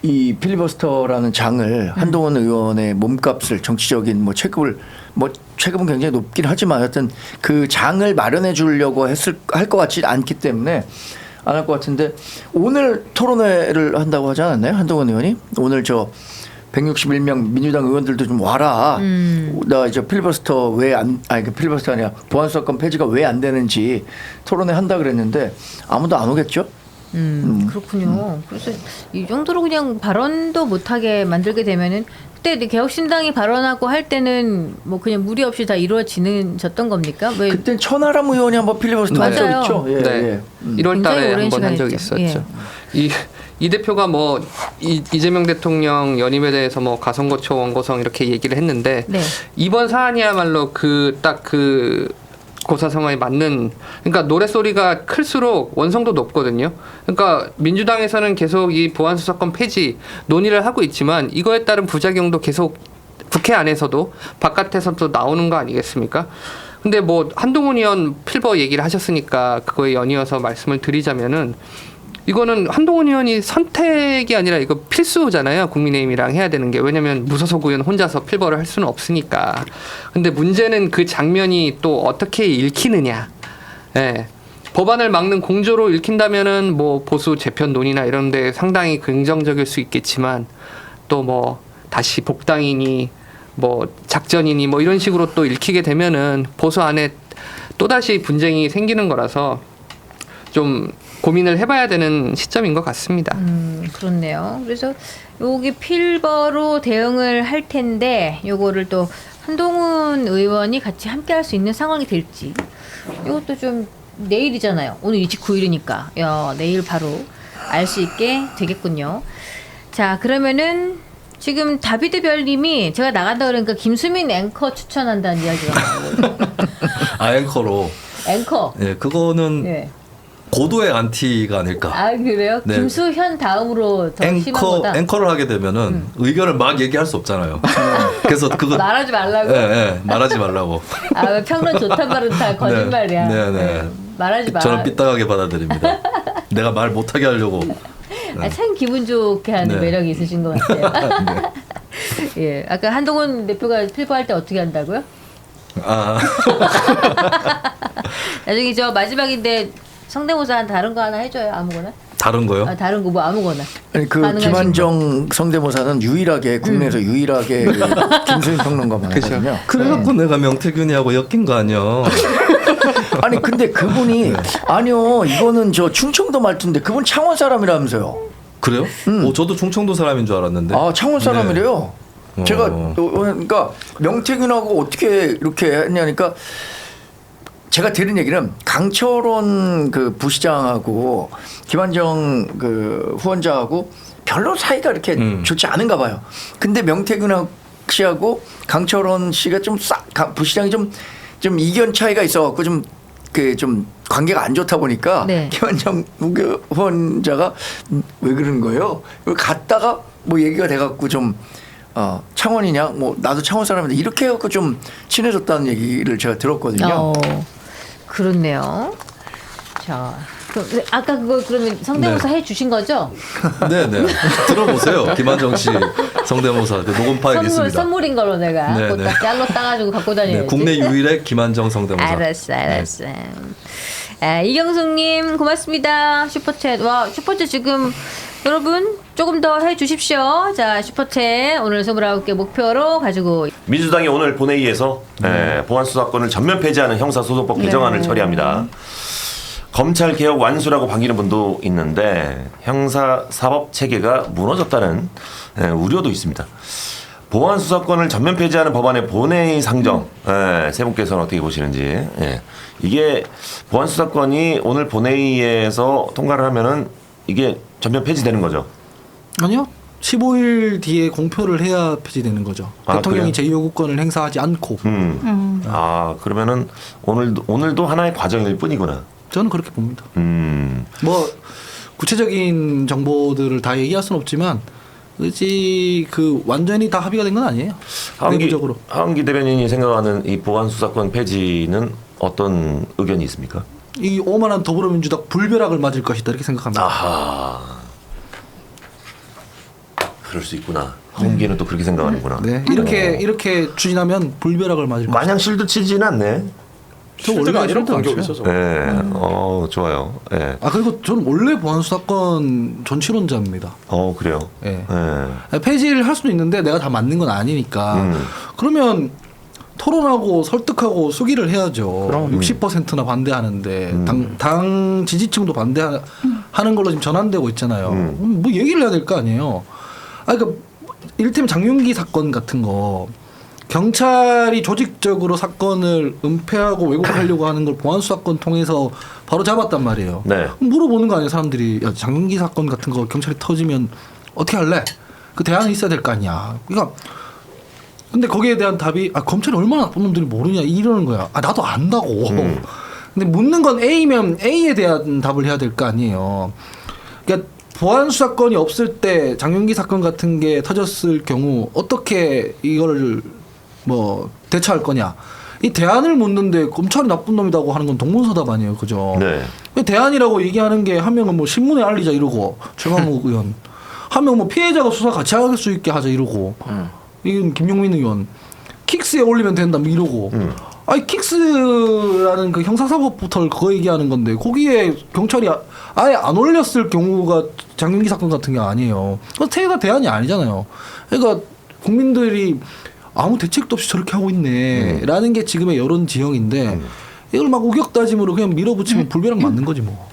이 필리버스터라는 장을 한동훈 의원의 몸값을 정치적인 뭐 체급은 굉장히 높긴 하지만 하여튼 그 장을 마련해 주려고 할 것 같지 않기 때문에 안 할 것 같은데 오늘 토론회를 한다고 하지 않았나요? 한동훈 의원이 오늘 저 161명 민주당 의원들도 좀 와라. 나 이제 필리버스터 필리버스터 아니라 보안수사권 폐지가 왜 안 되는지 토론회 한다 그랬는데 아무도 안 오겠죠? 그렇군요. 그래서 이 정도로 그냥 발언도 못하게 만들게 되면은 그때 개혁신당이 발언하고 할 때는 뭐 그냥 무리 없이 다 이루어졌던 겁니까? 왜? 그땐 천하람 의원이 한번 필리버스터 한 적 맞아요. 있죠. 예, 네. 예. 1월 달에 오랜 한번 한 시간이 적이 있죠. 있었죠. 이 대표가 뭐 이재명 대통령 연임에 대해서 뭐 가성거초 원고성 이렇게 얘기를 했는데 네. 이번 사안이야말로 그 고사성어에 맞는, 그러니까 노랫소리가 클수록 원성도 높거든요. 그러니까 민주당에서는 계속 이 보안수사권 폐지 논의를 하고 있지만 이거에 따른 부작용도 계속 국회 안에서도 바깥에서도 나오는 거 아니겠습니까? 근데 뭐 한동훈 의원 필버 얘기를 하셨으니까 그거에 연이어서 말씀을 드리자면은 이거는 한동훈 의원이 선택이 아니라 이거 필수잖아요. 국민의힘이랑 해야 되는 게. 왜냐하면 무소속 의원 혼자서 필버를 할 수는 없으니까. 근데 문제는 그 장면이 또 어떻게 읽히느냐. 예. 법안을 막는 공조로 읽힌다면은 뭐 보수 재편 논의나 이런 데 상당히 긍정적일 수 있겠지만 또 뭐 다시 복당이니 뭐 작전이니 뭐 이런 식으로 또 읽히게 되면은 보수 안에 또다시 분쟁이 생기는 거라서 좀 고민을 해봐야 되는 시점인 것 같습니다. 그렇네요. 그래서 여기 필버로 대응을 할 텐데 요거를 또 한동훈 의원이 같이 함께 할 수 있는 상황이 될지 이것도 좀 내일이잖아요. 오늘 29일이니까 내일 바로 알 수 있게 되겠군요. 자, 그러면은 지금 다비드 별님이 제가 나간다 그러니까 김수민 앵커 추천한다는 이야기가 나오고 아 앵커로. 앵커. 예, 그거는 예. 고도의 안티가 아닐까. 아 그래요? 네. 김수현 다음으로 더 심한 거다. 앵커를 하게 되면은 의견을 막 얘기할 수 없잖아요. 그래서 그거 말하지 말라고. 예, 말하지 말라고. 아 평론 좋단 말은 다 거짓말이야. 네. 말하지 마. 저는 삐딱하게 받아들입니다. 내가 말 못하게 하려고. 참 기분 좋게 하는 네. 매력이 있으신 것 같아요. 예, 아까 한동훈 대표가 필보할 때 어떻게 한다고요? 아, 나중에 저 마지막인데 성대모사 다른 거 하나 해줘요. 아무거나. 다른 거요? 아, 다른 거 뭐 아무거나. 아니 그 가능하신 김한정 성대모사는 유일하게 국내에서 유일하게 그 김수인 평론가만 하거든요. 그래갖고 내가 명태균이하고 엮인 거 아니야. 아니 근데 그분이 아니요 이거는 저 충청도 말투인데 그분 창원 사람이라면서요. 그래요? 저도 충청도 사람인 줄 알았는데. 아 창원 사람이래요. 네. 제가 그러니까 명태균하고 어떻게 이렇게 했냐니까 제가 들은 얘기는 강철원 그 부시장하고 김한정 그 후원자하고 별로 사이가 이렇게 좋지 않은가 봐요. 근데 명태균 씨하고 강철원 씨가 좀 부시장이 좀 이견 차이가 있어갖고 좀 관계가 안 좋다 보니까 네. 김한정 후원자가 왜 그러는 거예요? 갔다가 뭐 얘기가 돼갖고 좀 창원이냐 뭐 나도 창원 사람인데 이렇게 해갖고 좀 친해졌다는 얘기를 제가 들었거든요. 그렇네요. 자, 그럼 아까 그거 그러면 성대모사 해 주신 거죠? 네네. 들어보세요. 김한정 씨 성대모사 그 녹음 파일 있습니다. 선물인 걸로 내가 네, 꼭 네. 짤로 따가지고 갖고 다녀야지. 네, 국내 유일의 김한정 성대모사. 알았어. 아, 이경숙님 고맙습니다. 슈퍼챗. 와 슈퍼챗 지금 여러분 조금 더 해주십시오. 자 슈퍼챗 오늘 29개 목표로 가지고 민주당이 오늘 본회의에서 보안수사권을 전면 폐지하는 형사소송법 개정안을 처리합니다. 검찰 개혁 완수라고 반기는 분도 있는데 형사사법 체계가 무너졌다는 우려도 있습니다. 보안수사권을 전면 폐지하는 법안의 본회의 상정 세 분께서는 어떻게 보시는지. 이게 보안수사권이 오늘 본회의에서 통과를 하면은 이게 전면 폐지되는 거죠. 아니요. 15일 뒤에 공표를 해야 폐지되는 거죠. 아, 대통령이 그래요? 제2요구권을 행사하지 않고. 아 그러면은 오늘도 하나의 과정일 뿐이구나. 저는 그렇게 봅니다. 뭐 구체적인 정보들을 다 얘기할 수는 없지만 의지 그 완전히 다 합의가 된 건 아니에요. 내부적으로. 하은기 대변인이 생각하는 이 보안수사권 폐지는 어떤 의견이 있습니까? 이 오만한 더불어민주당 불벼락을 맞을 것이다 이렇게 생각합니다. 아하. 그럴 수 있구나. 홍기는 또 그렇게 생각하는구나. 네, 이렇게 추진하면 불벼락을 맞을 것이다. 마냥 실드 치지는 않네. 저 원래 아니라 실드 안 공격이 쳐요. 있어서. 네. 좋아요. 네. 아 그리고 저는 원래 보안수사권 전치론자입니다. 그래요. 예. 네. 폐지를 할 수도 있는데 내가 다 맞는 건 아니니까. 그러면 토론하고 설득하고 수기를 해야죠. 60%나 반대하는데 당 지지층도 반대하는 걸로 지금 전환되고 있잖아요. 뭐 얘기를 해야 될 거 아니에요. 그러니까 이를테면 장윤기 사건 같은 거 경찰이 조직적으로 사건을 은폐하고 왜곡하려고 하는 걸 보안수사권 통해서 바로 잡았단 말이에요. 네. 물어보는 거 아니에요. 사람들이 야, 장윤기 사건 같은 거 경찰이 터지면 어떻게 할래? 그 대안이 있어야 될 거 아니야. 그러니까 근데 거기에 대한 답이 검찰이 얼마나 나쁜 놈들이 모르냐 이러는 거야. 나도 안다고. 근데 묻는 건 A면 A에 대한 답을 해야 될 거 아니에요. 그러니까 보안 수사권이 없을 때 장윤기 사건 같은 게 터졌을 경우 어떻게 이거를 뭐 대처할 거냐. 이 대안을 묻는데 검찰이 나쁜 놈이라고 하는 건 동문서답 아니에요, 그죠? 네. 대안이라고 얘기하는 게 한 명은 뭐 신문에 알리자 이러고 최강욱 의원, 한 명 뭐 피해자가 수사 같이 할 수 있게 하자 이러고. 이건 김용민 의원 킥스에 올리면 된다 뭐 이러고 아니 킥스라는 그 형사사법 포털 그거 얘기하는 건데 거기에 경찰이 아예 안 올렸을 경우가 장윤기 사건 같은 게 아니에요. 그 태가 대안이 아니잖아요. 그러니까 국민들이 아무 대책도 없이 저렇게 하고 있네라는 게 지금의 여론 지형인데 이걸 막 우격다짐으로 그냥 밀어붙이면 불벼락 맞는 거지 뭐.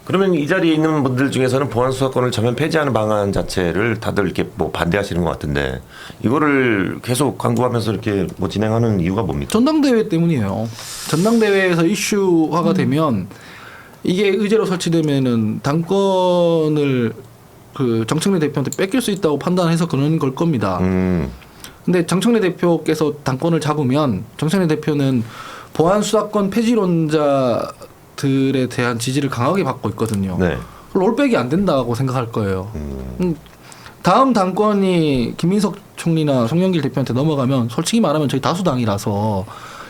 그러면 이 자리에 있는 분들 중에서는 보안수사권을 전면 폐지하는 방안 자체를 다들 이렇게 뭐 반대하시는 것 같은데 이거를 계속 강구하면서 이렇게 뭐 진행하는 이유가 뭡니까? 전당대회 때문이에요. 전당대회에서 이슈화가 되면 이게 의제로 설치되면은 당권을 그 정청래 대표한테 뺏길 수 있다고 판단해서 그런 걸 겁니다. 근데 정청래 대표께서 당권을 잡으면 정청래 대표는 보안 수사권 폐지론자들에 대한 지지를 강하게 받고 있거든요. 네. 롤백이 안 된다고 생각할 거예요. 다음 당권이 김민석 총리나 송영길 대표한테 넘어가면 솔직히 말하면 저희 다수당이라서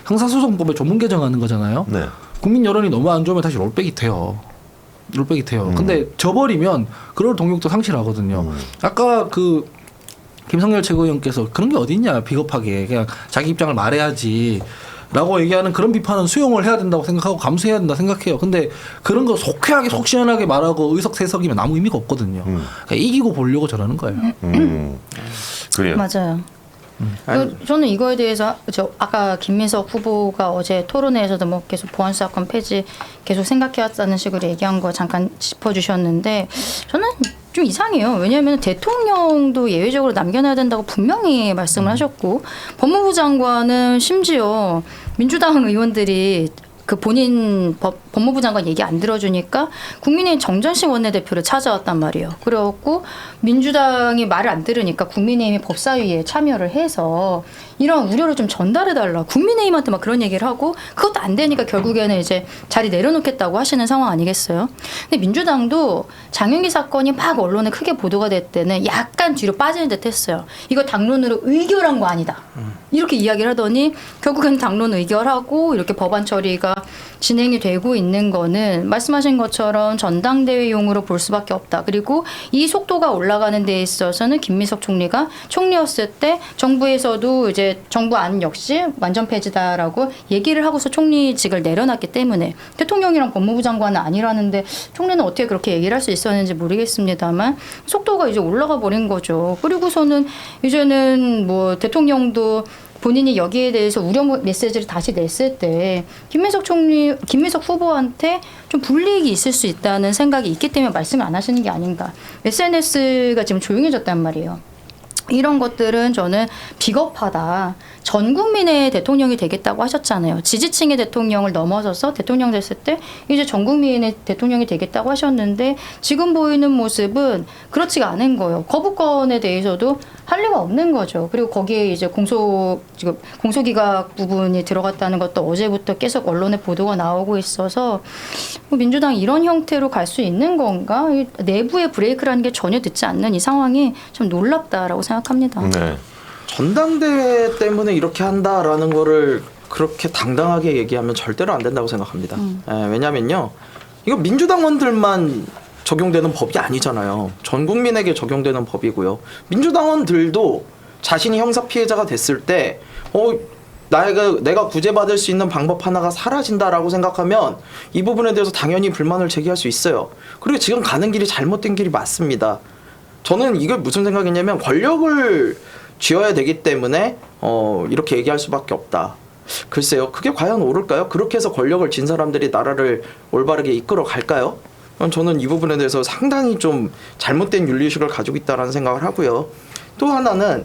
형사소송법에 조문 개정하는 거잖아요. 네. 국민 여론이 너무 안 좋으면 다시 롤백이 돼요. 롤백이 돼요. 근데 져버리면 그럴 동력도 상실하거든요. 아까 그 김성열 최고위원께서 그런 게 어딨냐 비겁하게 그냥 자기 입장을 말해야지 라고 얘기하는 그런 비판은 수용을 해야 된다고 생각하고 감수해야 된다 생각해요. 근데 그런 거 속쾌하게 속 시원하게 말하고 의석세석이면 아무 의미가 없거든요. 그러니까 이기고 보려고 저러는 거예요. 그래요. 맞아요. 저는 이거에 대해서 아까 김민석 후보가 어제 토론회에서도 뭐 계속 보안수사권 폐지 계속 생각해왔다는 식으로 얘기한 거 잠깐 짚어주셨는데 저는 좀 이상해요. 왜냐하면 대통령도 예외적으로 남겨놔야 된다고 분명히 말씀을 하셨고 법무부 장관은 심지어 민주당 의원들이 그 본인 법무부 장관 얘기 안 들어주니까 국민의힘 정전식 원내대표를 찾아왔단 말이에요. 그래갖고 민주당이 말을 안 들으니까 국민의힘이 법사위에 참여를 해서 이런 우려를 좀 전달해달라. 국민의힘한테 막 그런 얘기를 하고 그것도 안 되니까 결국에는 이제 자리 내려놓겠다고 하시는 상황 아니겠어요? 근데 민주당도 장윤기 사건이 막 언론에 크게 보도가 될 때는 약간 뒤로 빠지는 듯 했어요. 이거 당론으로 의결한 거 아니다. 이렇게 이야기를 하더니 결국엔 당론 의결하고 이렇게 법안 처리가 진행이 되고 있는 거는 말씀하신 것처럼 전당대회용으로 볼 수밖에 없다. 그리고 이 속도가 올라가는 데 있어서는 김민석 총리가 총리였을 때 정부에서도 이제 정부 안 역시 완전 폐지다라고 얘기를 하고서 총리직을 내려놨기 때문에 대통령이랑 법무부 장관은 아니라는데 총리는 어떻게 그렇게 얘기를 할 수 있었는지 모르겠습니다만 속도가 이제 올라가 버린 거죠. 그리고서는 이제는 뭐 대통령도 본인이 여기에 대해서 우려 메시지를 다시 냈을 때 김민석 후보한테 좀 불이익이 있을 수 있다는 생각이 있기 때문에 말씀을 안 하시는 게 아닌가. SNS가 지금 조용해졌단 말이에요. 이런 것들은 저는 비겁하다. 전 국민의 대통령이 되겠다고 하셨잖아요. 지지층의 대통령을 넘어서서 대통령 됐을 때 이제 전 국민의 대통령이 되겠다고 하셨는데 지금 보이는 모습은 그렇지가 않은 거예요. 거부권에 대해서도 할 리가 없는 거죠. 그리고 거기에 이제 공소기각 부분이 들어갔다는 것도 어제부터 계속 언론에 보도가 나오고 있어서 민주당이 이런 형태로 갈 수 있는 건가? 내부의 브레이크라는 게 전혀 듣지 않는 이 상황이 좀 놀랍다라고 생각합니다. 네. 전당대회 때문에 이렇게 한다라는 거를 그렇게 당당하게 얘기하면 절대로 안 된다고 생각합니다. 왜냐면요. 이거 민주당원들만 적용되는 법이 아니잖아요. 전 국민에게 적용되는 법이고요. 민주당원들도 자신이 형사 피해자가 됐을 때 내가 구제받을 수 있는 방법 하나가 사라진다라고 생각하면 이 부분에 대해서 당연히 불만을 제기할 수 있어요. 그리고 지금 가는 길이 잘못된 길이 맞습니다. 저는 이게 무슨 생각이냐면 권력을 쥐어야 되기 때문에 이렇게 얘기할 수밖에 없다. 글쎄요. 그게 과연 옳을까요? 그렇게 해서 권력을 쥔 사람들이 나라를 올바르게 이끌어 갈까요? 저는 이 부분에 대해서 상당히 좀 잘못된 윤리의식을 가지고 있다는 생각을 하고요. 또 하나는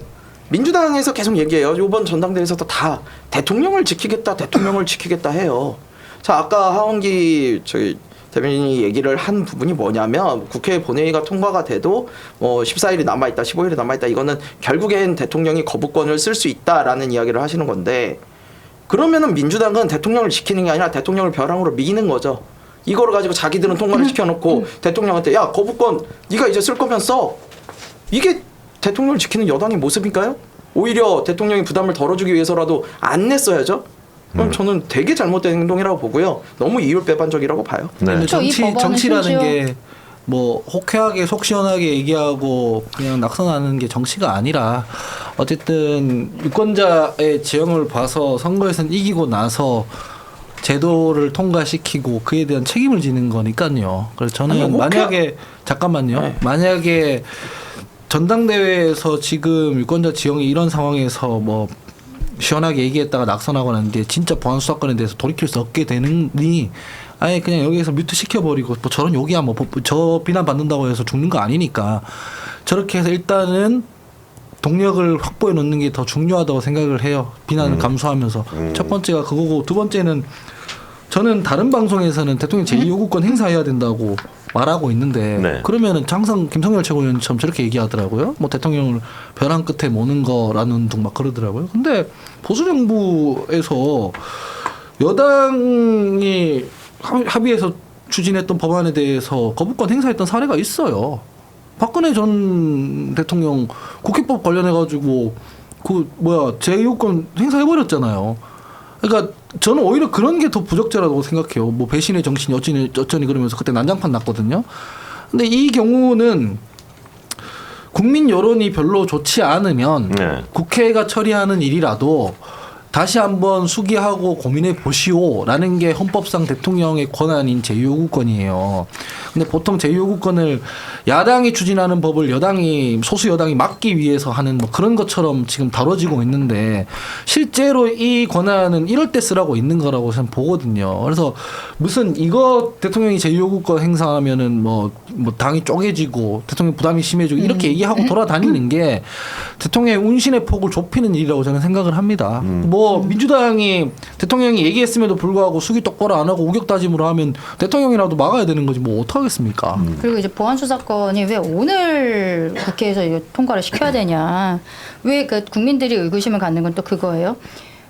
민주당에서 계속 얘기해요. 이번 전당대회에서도 다 대통령을 지키겠다 해요. 자, 아까 하원기 대변인이 얘기를 한 부분이 뭐냐면 국회 본회의가 통과가 돼도 14일이 남아있다, 15일이 남아있다. 이거는 결국엔 대통령이 거부권을 쓸 수 있다라는 이야기를 하시는 건데 그러면은 민주당은 대통령을 지키는 게 아니라 대통령을 벼랑으로 미는 거죠. 이거를 가지고 자기들은 통과를 시켜놓고 대통령한테 야 거부권 네가 이제 쓸 거면 써. 이게 대통령을 지키는 여당의 모습인가요? 오히려 대통령이 부담을 덜어주기 위해서라도 안 냈어야죠. 그럼 저는 되게 잘못된 행동이라고 보고요. 너무 이율배반적이라고 봐요. 네. 정치라는 게 뭐 호쾌하게 속 시원하게 얘기하고 그냥 낙선하는 게 정치가 아니라 어쨌든 유권자의 지형을 봐서 선거에서는 이기고 나서 제도를 통과시키고 그에 대한 책임을 지는 거니까요. 그래서 저는 만약에 만약에 전당대회에서 지금 유권자 지형이 이런 상황에서 뭐 시원하게 얘기했다가 낙선하거나 하는데 진짜 보안 수사권에 대해서 돌이킬 수 없게 되느니 아예 그냥 여기에서 뮤트 시켜버리고 뭐 저런 욕이야 뭐 저 비난받는다고 해서 죽는 거 아니니까 저렇게 해서 일단은 동력을 확보해 놓는 게 더 중요하다고 생각을 해요. 비난을 감수하면서 첫 번째가 그거고 두 번째는 저는 다른 방송에서는 대통령 제2요구권 행사해야 된다고 말하고 있는데 네. 그러면은 항상 김성열 최고위원처럼 저렇게 얘기하더라고요. 뭐 대통령을 벼랑 끝에 모는 거라는 둥 막 그러더라고요. 근데 보수 정부에서 여당이 합의해서 추진했던 법안에 대해서 거부권 행사했던 사례가 있어요. 박근혜 전 대통령 국회법 관련해 가지고 제2요건 행사해 버렸잖아요. 그러니까 저는 오히려 그런 게 더 부적절하다고 생각해요. 뭐 배신의 정신이 어쩌니 그러면서 그때 난장판 났거든요. 근데 이 경우는 국민 여론이 별로 좋지 않으면 국회가 처리하는 일이라도 다시 한번 수기하고 고민해 보시오라는 게 헌법상 대통령의 권한인 제2요구권이에요. 근데 보통 제2요구권을 야당이 추진하는 법을 소수 여당이 막기 위해서 하는 뭐 그런 것처럼 지금 다뤄지고 있는데 실제로 이 권한은 이럴 때 쓰라고 있는 거라고 저는 보거든요. 그래서 무슨 이거 대통령이 제2요구권 행사하면은 뭐 당이 쪼개지고 대통령 부담이 심해지고 이렇게 얘기하고 돌아다니는 게 대통령의 운신의 폭을 좁히는 일이라고 저는 생각을 합니다. 뭐 민주당이 대통령이 얘기했음에도 불구하고 수기 똑바로 안 하고 우격다짐으로 하면 대통령이라도 막아야 되는 거지 뭐 어떡하겠습니까? 그리고 이제 보안수사권이 왜 오늘 국회에서 이거 통과를 시켜야 되냐? 왜 그 국민들이 의구심을 갖는 건 또 그거예요.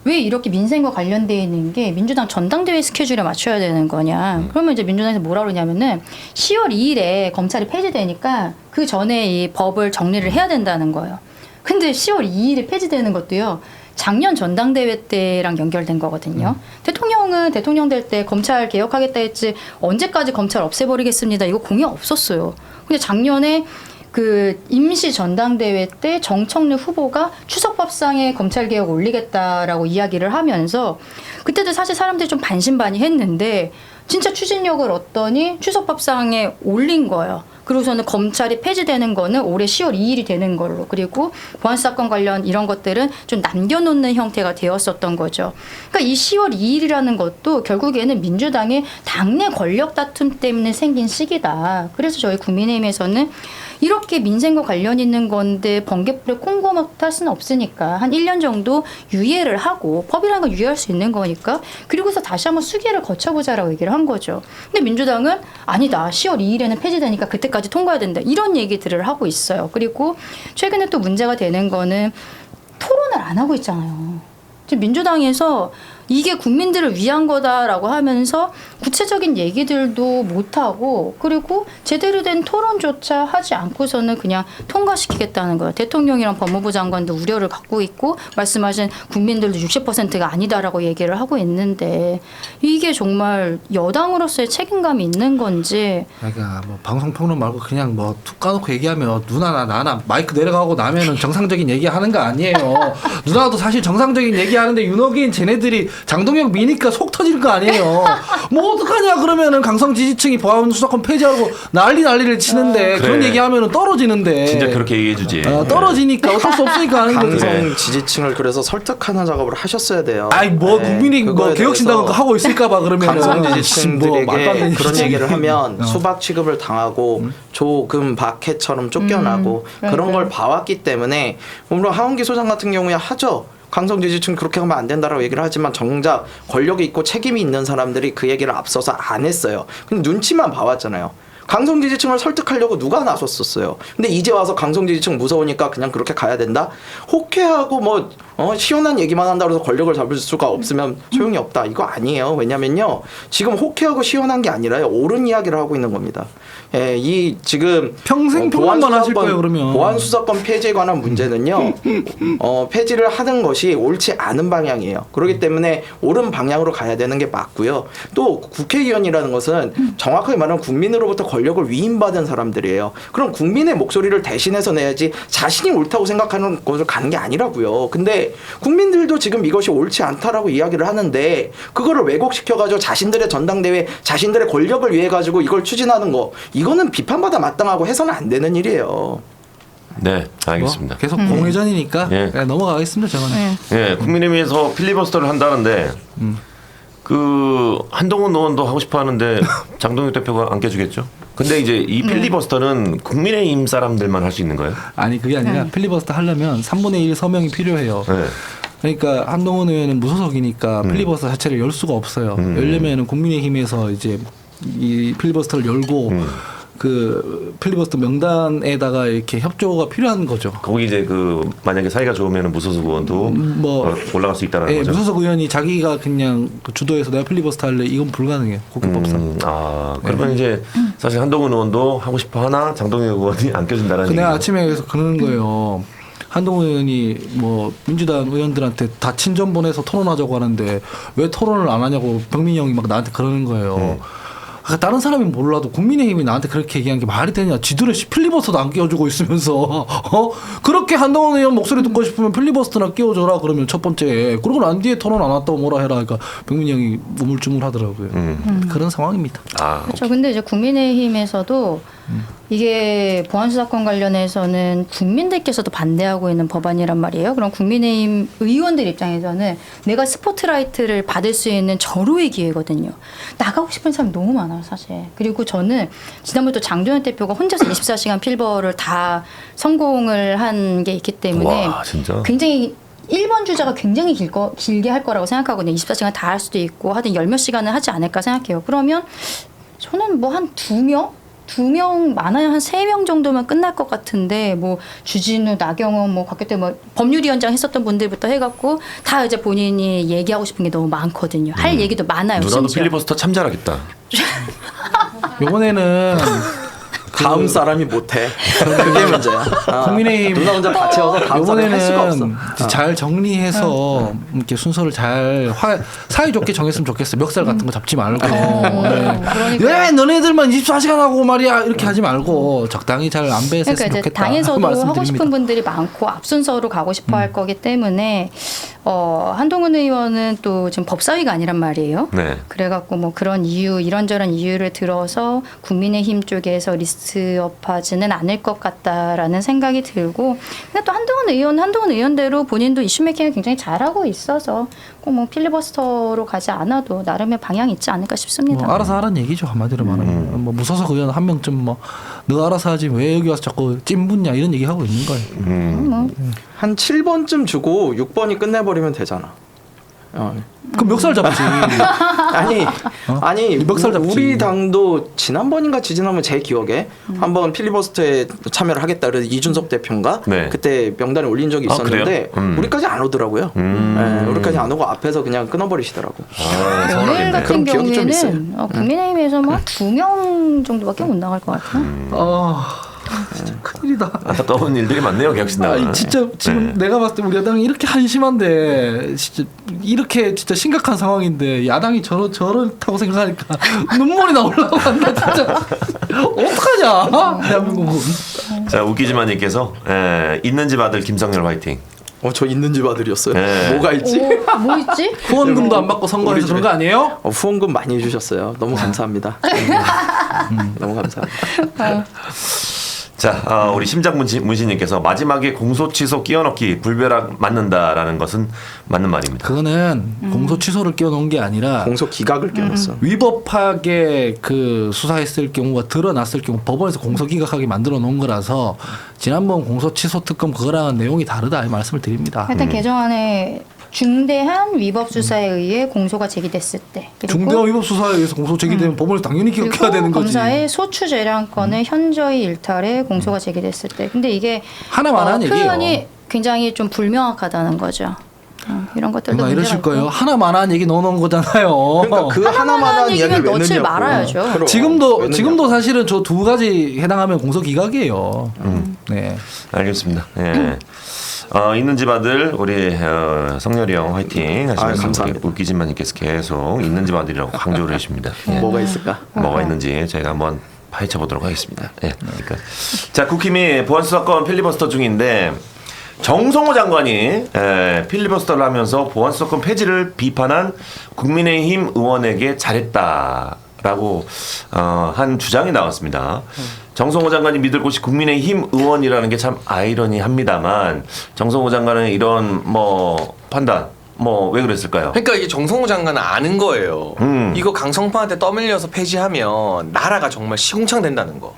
왜 이렇게 민생과 관련되어 있는 게 민주당 전당대회 스케줄에 맞춰야 되는 거냐? 그러면 이제 민주당에서 뭐라 그러냐면은 10월 2일에 검찰이 폐지되니까 그 전에 이 법을 정리를 해야 된다는 거예요. 근데 10월 2일에 폐지되는 것도요. 작년 전당대회 때랑 연결된 거거든요. 대통령은 대통령 될 때 검찰 개혁하겠다 했지 언제까지 검찰 없애버리겠습니다. 이거 공약 없었어요. 근데 작년에 그 임시 전당대회 때 정청래 후보가 추석밥상에 검찰개혁 올리겠다라고 이야기를 하면서 그때도 사실 사람들이 좀 반신반의했는데 진짜 추진력을 얻더니 추석밥상에 올린 거예요. 그리고서는 검찰이 폐지되는 거는 올해 10월 2일이 되는 걸로, 그리고 보안사건 관련 이런 것들은 좀 남겨놓는 형태가 되었었던 거죠. 그러니까 이 10월 2일이라는 것도 결국에는 민주당의 당내 권력 다툼 때문에 생긴 시기다. 그래서 저희 국민의힘에서는 이렇게 민생과 관련 있는 건데 번개불에 콩고 못할 수는 없으니까 한 1년 정도 유예를 하고, 법이라는 건 유예할 수 있는 거니까, 그리고서 다시 한번 수기를 거쳐보자라고 얘기를 한 거죠. 근데 민주당은 아니다, 10월 2일에는 폐지되니까 그때까지 통과해야 된다, 이런 얘기들을 하고 있어요. 그리고 최근에 또 문제가 되는 거는 토론을 안 하고 있잖아요. 지금 민주당에서 이게 국민들을 위한 거다라고 하면서 구체적인 얘기들도 못하고, 그리고 제대로 된 토론조차 하지 않고서는 그냥 통과시키겠다는 거예요. 대통령이랑 법무부 장관도 우려를 갖고 있고 말씀하신 국민들도 60%가 아니다라고 얘기를 하고 있는데 이게 정말 여당으로서의 책임감이 있는 건지. 그러니까 뭐 방송 평론 말고 그냥 뭐 툭 까놓고 얘기하면 누나나 나나 마이크 내려가고 나면은 정상적인 얘기하는 거 아니에요. 누나도 사실 정상적인 얘기하는데 윤호긴 쟤네들이 장동혁 미니까 속 터질 거 아니에요. 뭐 어떡하냐 그러면은 강성 지지층이 보안수사권 폐지하고 난리를 치는데 그래. 그런 얘기하면은 떨어지는데. 진짜 그렇게 얘기해주지. 떨어지니까 어쩔 수 없으니까 하는 거지. 강성 지지층을 그래서 설득하는 작업을 하셨어야 돼요. 아이 뭐 네, 국민이 뭐 그거에 개혁신당은 대해서 하고 있을까봐 그러면은 강성 뭐 지지층들에게 말도 안 되는 그런 얘기지. 얘기를 하면 수박 취급을 당하고 조금 박해처럼 쫓겨나고 그런 걸 봐왔기 때문에, 물론 하원기 소장 같은 경우에 하죠. 강성 지지층 그렇게 하면 안 된다라고 얘기를 하지만 정작 권력이 있고 책임이 있는 사람들이 그 얘기를 앞서서 안 했어요. 근데 눈치만 봐왔잖아요. 강성 지지층을 설득하려고 누가 나섰었어요. 근데 이제 와서 강성 지지층 무서우니까 그냥 그렇게 가야 된다? 호쾌하고 뭐 시원한 얘기만 한다고 해서 권력을 잡을 수가 없으면 소용이 없다, 이거 아니에요. 왜냐면요, 지금 호쾌하고 시원한 게 아니라요, 옳은 이야기를 하고 있는 겁니다. 예, 이 지금 평생 평론만 하실 거예요, 그러면. 보안수사권 폐지에 관한 문제는요, 폐지를 하는 것이 옳지 않은 방향이에요. 그렇기 때문에 옳은 방향으로 가야 되는 게 맞고요. 또 국회의원이라는 것은 정확하게 말하면 국민으로부터 권력을 위임받은 사람들이에요. 그럼 국민의 목소리를 대신해서 내야지 자신이 옳다고 생각하는 것을 가는 게 아니라고요. 근데 국민들도 지금 이것이 옳지 않다라고 이야기를 하는데 그거를 왜곡시켜가지고 자신들의 전당대회, 자신들의 권력을 위해 가지고 이걸 추진하는 거, 이거는 비판받아 마땅하고 해서는 안 되는 일이에요. 네, 알겠습니다. 계속 공회전이니까 예. 네, 넘어가겠습니다, 저는. 예, 국민의힘에서 필리버스터를 한다는데 그 한동훈 의원도 하고 싶어 하는데 장동혁 대표가 안 껴주겠죠? 근데 이제 이 필리버스터는 국민의힘 사람들만 할 수 있는 거예요? 아니 그게 아니라 필리버스터 하려면 3분의 1 서명이 필요해요. 네. 그러니까 한동훈 의원은 무소속이니까 필리버스터 자체를 열 수가 없어요. 열려면은 국민의힘에서 이제 이 필리버스터를 열고 그 필리버스터 명단에다가 이렇게 협조가 필요한 거죠. 거기 이제 그 만약에 사이가 좋으면 무소속 의원도 올라갈 수 있다는 거죠. 무소속 의원이 자기가 그냥 그 주도해서 내가 필리버스터 할래 이건 불가능해요. 국회법상. 그러면 이제 사실 한동훈 의원도 하고 싶어 하나 장동혁 의원이 안 껴준다는 얘기죠. 내가 아침에 그래서 그러는 거예요. 한동훈 의원이 뭐 민주당 의원들한테 다 친전 보내서 토론하자고 하는데 왜 토론을 안 하냐고 병민이 형이 막 나한테 그러는 거예요. 다른 사람이 몰라도 국민의힘이 나한테 그렇게 얘기한 게 말이 되냐. 지들은 필리버스터도 안 끼워주고 있으면서 그렇게 한동훈 의원 목소리 듣고 싶으면 필리버스터나 끼워줘라 그러면 첫 번째. 그러고 난 뒤에 토론 안 왔다고 뭐라 해라. 그러니까 병민이 형이 우물쭈물하더라고요. 그런 상황입니다. 그렇죠. 근데 이제 국민의힘에서도 이게 보안수 사건 관련해서는 국민들께서도 반대하고 있는 법안이란 말이에요. 그럼 국민의힘 의원들 입장에서는 내가 스포트라이트를 받을 수 있는 절호의 기회거든요. 나가고 싶은 사람이 너무 많아요, 사실. 그리고 저는 지난번에 또 장도연 대표가 혼자서 24시간 필버를 다 성공을 한 게 있기 때문에 와, 진짜? 굉장히 1번 주자가 굉장히 길게 할 거라고 생각하거든요. 24시간 다 할 수도 있고 하여튼 10몇 시간은 하지 않을까 생각해요. 그러면 저는 뭐 한 2명 많아야 한 3명 정도면 끝날 것 같은데 뭐 주진우, 나경원, 뭐 곽규태 뭐 법률위원장 했었던 분들부터 해갖고 다 이제 본인이 얘기하고 싶은 게 너무 많거든요. 할 얘기도 많아요. 누나도 심지어. 필리버스터 참 잘하겠다. 이번에는 다음 사람이 못해. 그게 문제야. 국민의힘 누나 혼자 다 채워서 다음 사람이 할 수가 없어. 이번에는 잘 정리해서 이렇게 순서를 잘 사이좋게 정했으면 좋겠어요. 멱살 같은 거 잡지 말고. 왜 너네들만 24시간 하고 말이야 이렇게 하지 말고 적당히 잘 안배했으면 그러니까 이제 좋겠다. 당에서도 하고 말씀드립니다. 싶은 분들이 많고 앞순서로 가고 싶어 할 거기 때문에 한동훈 의원은 또 지금 법사위가 아니란 말이에요. 네. 그래갖고 뭐 그런 이유 이런저런 이유를 들어서 국민의힘 쪽에서 리스트업하지는 않을 것 같다라는 생각이 들고 근데 또 한동훈 의원대로 본인도 이슈 메이킹을 굉장히 잘하고 있어서 꼭 뭐 필리버스터로 가지 않아도 나름의 방향이 있지 않을까 싶습니다. 뭐 알아서 하라는 얘기죠 한마디로 말하면. 뭐 무소속 의원 한 명쯤 뭐 너 알아서 하지 왜 여기 와서 자꾸 찐붙냐 이런 얘기 하고 있는 거예요. 한 7번쯤 주고 6번이 끝내버리면 되잖아. 그럼 멱살 잡지. 아니 멱살 잡지. 우리 당도 지난번인가 지지난번 제 기억에 한번 필리버스터에 참여를 하겠다 그래서 이준석 대표인가 네. 그때 명단에 올린 적이 있었는데 우리까지 안 오더라고요. 네, 우리까지 안 오고 앞에서 그냥 끊어버리시더라고. 오늘 같은 그런 기억이 좀 있어요. 경우에는 국민의힘에서 뭐 2명 정도밖에 못 나갈 것 같아요. 진짜 큰일이다. 안타까운 일들이 많네요, 객신 나가. 진짜 지금 내가 봤을 때 우리 야당이 이렇게 한심한데 진짜 이렇게 진짜 심각한 상황인데 야당이 저렇다고 생각하니까 눈물이 나오려고 한다 진짜. 어떡하냐 대한민국은. 자, 웃기지만님께서 있는 집 아들 김성열 화이팅. 저 있는 집 아들이었어요. 네. 뭐가 있지? 뭐 있지? 후원금도 안 받고 선거해서 그런 거 아니에요? 후원금 많이 해주셨어요. 너무 감사합니다. 너무 감사합니다. 자, 우리 심장문신님께서 마지막에 공소 취소 끼워넣기 불벼락 맞는다라는 것은 맞는 말입니다. 그거는 공소 취소를 끼워놓은 게 아니라 공소 기각을 끼워넣었어. 위법하게 그 수사했을 경우가 드러났을 경우 법원에서 공소 기각하게 만들어 놓은 거라서 지난번 공소 취소 특검 그거랑은 내용이 다르다 이 말씀을 드립니다. 하여튼 개정안에 중대한 위법 수사에 의해 공소가 제기됐을 때 그리고 중대한 위법 수사에 의해서 공소 제기되면 법원에서 당연히 기각해야 되는 거지. 검사의 소추 재량권의 현저히 일탈에 공소가 제기됐을 때 근데 이게 하나만 한 얘기예요. 표현이 굉장히 좀 불명확하다는 거죠. 이런 것들도 누가 문제가 이러실 있고. 거예요. 하나만한 얘기 넣어놓은 거잖아요. 그러니까 그 하나만한 이야기를 왜 넣지 넣냐고. 말아야죠. 그럼, 지금도 사실은 저 두 가지 해당하면 공소 기각이에요. 네. 알겠습니다. 예. 있는 집 아들 우리 성렬이 형 화이팅 하시면서 감사합니다. 웃기지만님께서 계속 있는 집 아들이라고 강조를 해주십니다. 예. 뭐가 있을까? 뭐가 있는지 저희가 한번 파헤쳐 보도록 하겠습니다. 예. 그러니까 자, 국힘이 보안수사권 필리버스터 중인데 정성호 장관이 필리버스터를 하면서 보안수사권 폐지를 비판한 국민의힘 의원에게 잘했다라고 한 주장이 나왔습니다. 정성호 장관이 믿을 곳이 국민의힘 의원이라는 게 참 아이러니합니다만 정성호 장관은 이런 판단 왜 그랬을까요? 그러니까 이게 정성호 장관은 아는 거예요. 이거 강성파한테 떠밀려서 폐지하면 나라가 정말 시궁창 된다는 거.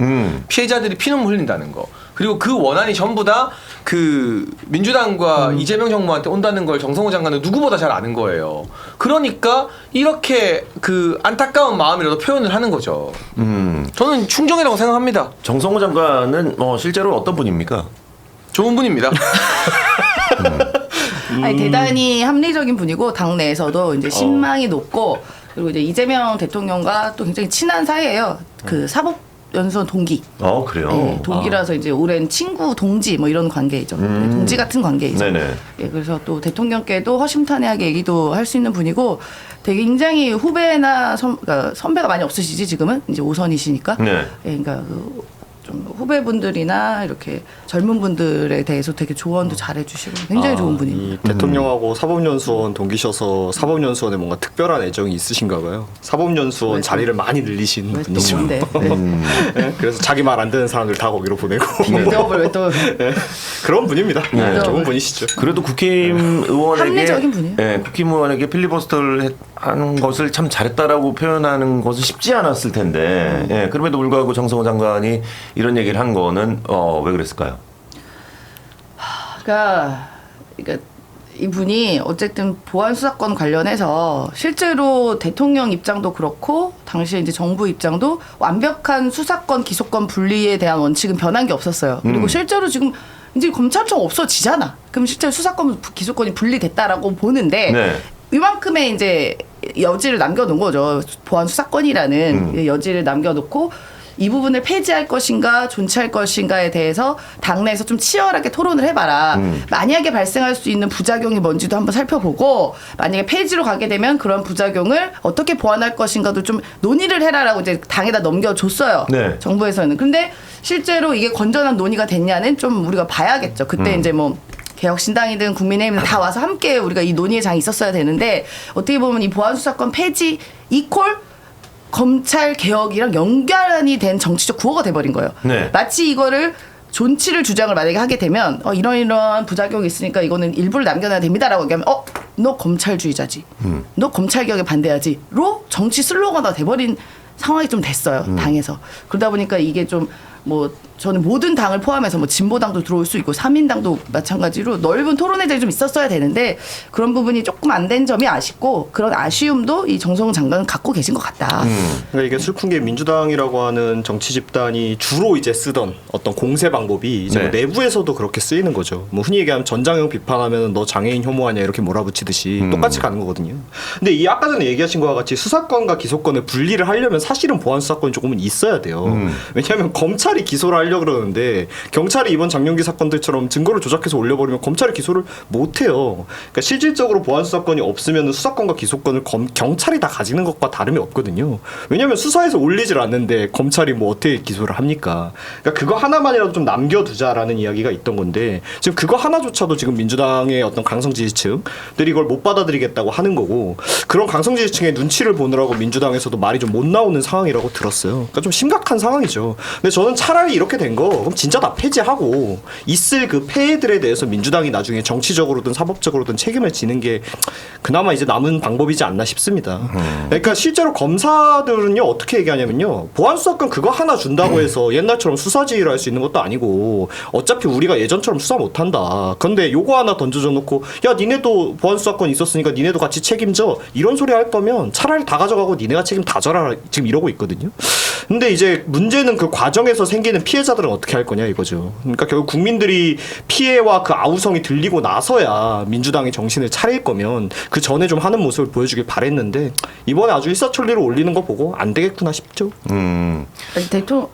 피해자들이 피눈물 흘린다는 거. 그리고 그 원한이 전부 다 그 민주당과 이재명 정부한테 온다는 걸 정성호 장관은 누구보다 잘 아는 거예요. 그러니까 이렇게 그 안타까운 마음이라도 표현을 하는 거죠. 저는 충정이라고 생각합니다. 정성호 장관은 실제로 어떤 분입니까? 좋은 분입니다. 아니, 대단히 합리적인 분이고 당내에서도 이제 신망이 높고 그리고 이제 이재명 대통령과 또 굉장히 친한 사이예요. 그 사법연수원 동기. 그래요. 네, 동기라서 이제 오랜 친구 동지 뭐 이런 관계이죠. 동지 같은 관계이죠. 네네. 예, 그래서 또 대통령께도 허심탄회하게 얘기도 할 수 있는 분이고 되게 굉장히 후배나 그러니까 선배가 많이 없으시지 지금은 이제 5선이시니까. 네. 예, 그러니까 좀 후배분들이나 이렇게 젊은 분들에 대해서 되게 조언도 잘해주시고 굉장히 좋은 분이에요. 이 대통령하고 사법연수원 동기셔서 사법연수원에 뭔가 특별한 애정이 있으신가 봐요. 사법연수원 자리를 많이 늘리신 분이죠. 뭔데? 네, 그래서 자기 말 안 듣는 사람들 다 거기로 보내고 빌드업을 왜 또 그런 분입니다. 네. 좋은 분이시죠. 그래도 국힘의원에게 합리적인 분이에요. 국힘의원에게 필리버스터를 하는 것을 참 잘했다라고 표현하는 것은 쉽지 않았을 텐데 그럼에도 불구하고 정성호 장관이 이런 얘기를 한 거는 왜 그랬을까요? 그러니까 이분이 어쨌든 보안 수사권 관련해서 실제로 대통령 입장도 그렇고 당시에 이제 정부 입장도 완벽한 수사권 기소권 분리에 대한 원칙은 변한 게 없었어요. 그리고 실제로 지금 이제 검찰청 없어지잖아. 그럼 실제 수사권 기소권이 분리됐다라고 보는데 네. 이만큼의 이제 여지를 남겨놓은 거죠. 보안 수사권이라는 여지를 남겨놓고 이 부분을 폐지할 것인가 존치할 것인가에 대해서 당내에서 좀 치열하게 토론을 해봐라. 만약에 발생할 수 있는 부작용이 뭔지도 한번 살펴보고 만약에 폐지로 가게 되면 그런 부작용을 어떻게 보완할 것인가도 좀 논의를 해라라고 이제 당에다 넘겨줬어요. 네. 정부에서는. 근데 실제로 이게 건전한 논의가 됐냐는 좀 우리가 봐야겠죠. 그때 이제 뭐 개혁신당이든 국민의힘이든 다 와서 함께 우리가 이 논의의 장이 있었어야 되는데 어떻게 보면 이 보안수사권 폐지 이퀄 검찰 개혁이랑 연결이 된 정치적 구호가 돼버린 거예요. 네. 마치 이거를 존치를 주장을 만약에 하게 되면 이런 부작용이 있으니까 이거는 일부를 남겨놔야 됩니다라고 얘기하면 너 검찰주의자지. 너 검찰 개혁에 반대하지.로 정치 슬로건화가 돼버린 상황이 좀 됐어요. 당에서. 그러다 보니까 이게 좀 뭐 저는 모든 당을 포함해서 뭐 진보당도 들어올 수 있고 3인당도 마찬가지로 넓은 토론의 장이 좀 있었어야 되는데 그런 부분이 조금 안 된 점이 아쉽고 그런 아쉬움도 이 정성호 장관은 갖고 계신 것 같다. 그러니까 이게 슬픈 게 민주당이라고 하는 정치 집단이 주로 이제 쓰던 어떤 공세 방법이 이제 뭐 내부에서도 그렇게 쓰이는 거죠. 뭐 흔히 얘기하면 전장형 비판하면 너 장애인 혐오하냐 이렇게 몰아붙이듯이 똑같이 가는 거거든요. 근데 이 아까 전에 얘기하신 것과 같이 수사권과 기소권을 분리를 하려면 사실은 보안 수사권이 조금은 있어야 돼요. 왜냐하면 검찰이 기소를 하려고 그러는데 경찰이 이번 장룡기 사건들처럼 증거를 조작해서 올려버리면 검찰이 기소를 못해요. 그러니까 실질적으로 보안 수사권이 없으면 수사권과 기소권을 경찰이 다 가지는 것과 다름이 없거든요. 왜냐하면 수사해서 올리질 않는데 검찰이 뭐 어떻게 기소를 합니까? 그러니까 그거 하나만이라도 좀 남겨두자라는 이야기가 있던 건데 지금 그거 하나조차도 지금 민주당의 어떤 강성 지지층들이 이걸 못 받아들이겠다고 하는 거고 그런 강성 지지층의 눈치를 보느라고 민주당에서도 말이 좀 못 나오는 상황이라고 들었어요. 그러니까 좀 심각한 상황이죠. 근데 저는 차라리 이렇게 된 거 그럼 진짜 다 폐지하고 있을 그 폐해들에 대해서 민주당이 나중에 정치적으로든 사법적으로든 책임을 지는 게 그나마 이제 남은 방법이지 않나 싶습니다. 그러니까 실제로 검사들은요 어떻게 얘기하냐면요 보안수사권 그거 하나 준다고 해서 옛날처럼 수사지휘를 할 수 있는 것도 아니고 어차피 우리가 예전처럼 수사 못한다. 그런데 요거 하나 던져줘 놓고 야 니네도 보안수사권 있었으니까 니네도 같이 책임져 이런 소리 할 거면 차라리 다 가져가고 니네가 책임 다 져라 지금 이러고 있거든요. 근데 이제 문제는 그 과정에서 생기는 피해자들은 어떻게 할 거냐 이거죠. 그러니까 결국 국민들이 피해와 그 아우성이 들리고 나서야 민주당이 정신을 차릴 거면 그 전에 좀 하는 모습을 보여주길 바랬는데 이번에 아주 일사천리로 올리는 거 보고 안 되겠구나 싶죠. 대통령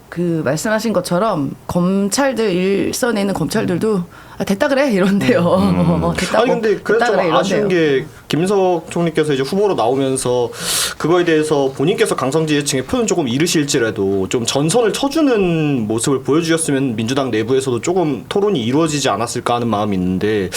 그 말씀하신 것처럼 검찰들 일선에 있는 검찰들도 됐다 그래 이런데요. 됐다고, 아니 근데 그래서 좀 그래, 아쉬운 게 김인석 총리께서 이제 후보로 나오면서 그거에 대해서 본인께서 강성 지지층의 표는 조금 잃으실지라도 좀 전선을 쳐주는 모습을 보여주셨으면 민주당 내부에서도 조금 토론이 이루어지지 않았을까 하는 마음이 있는데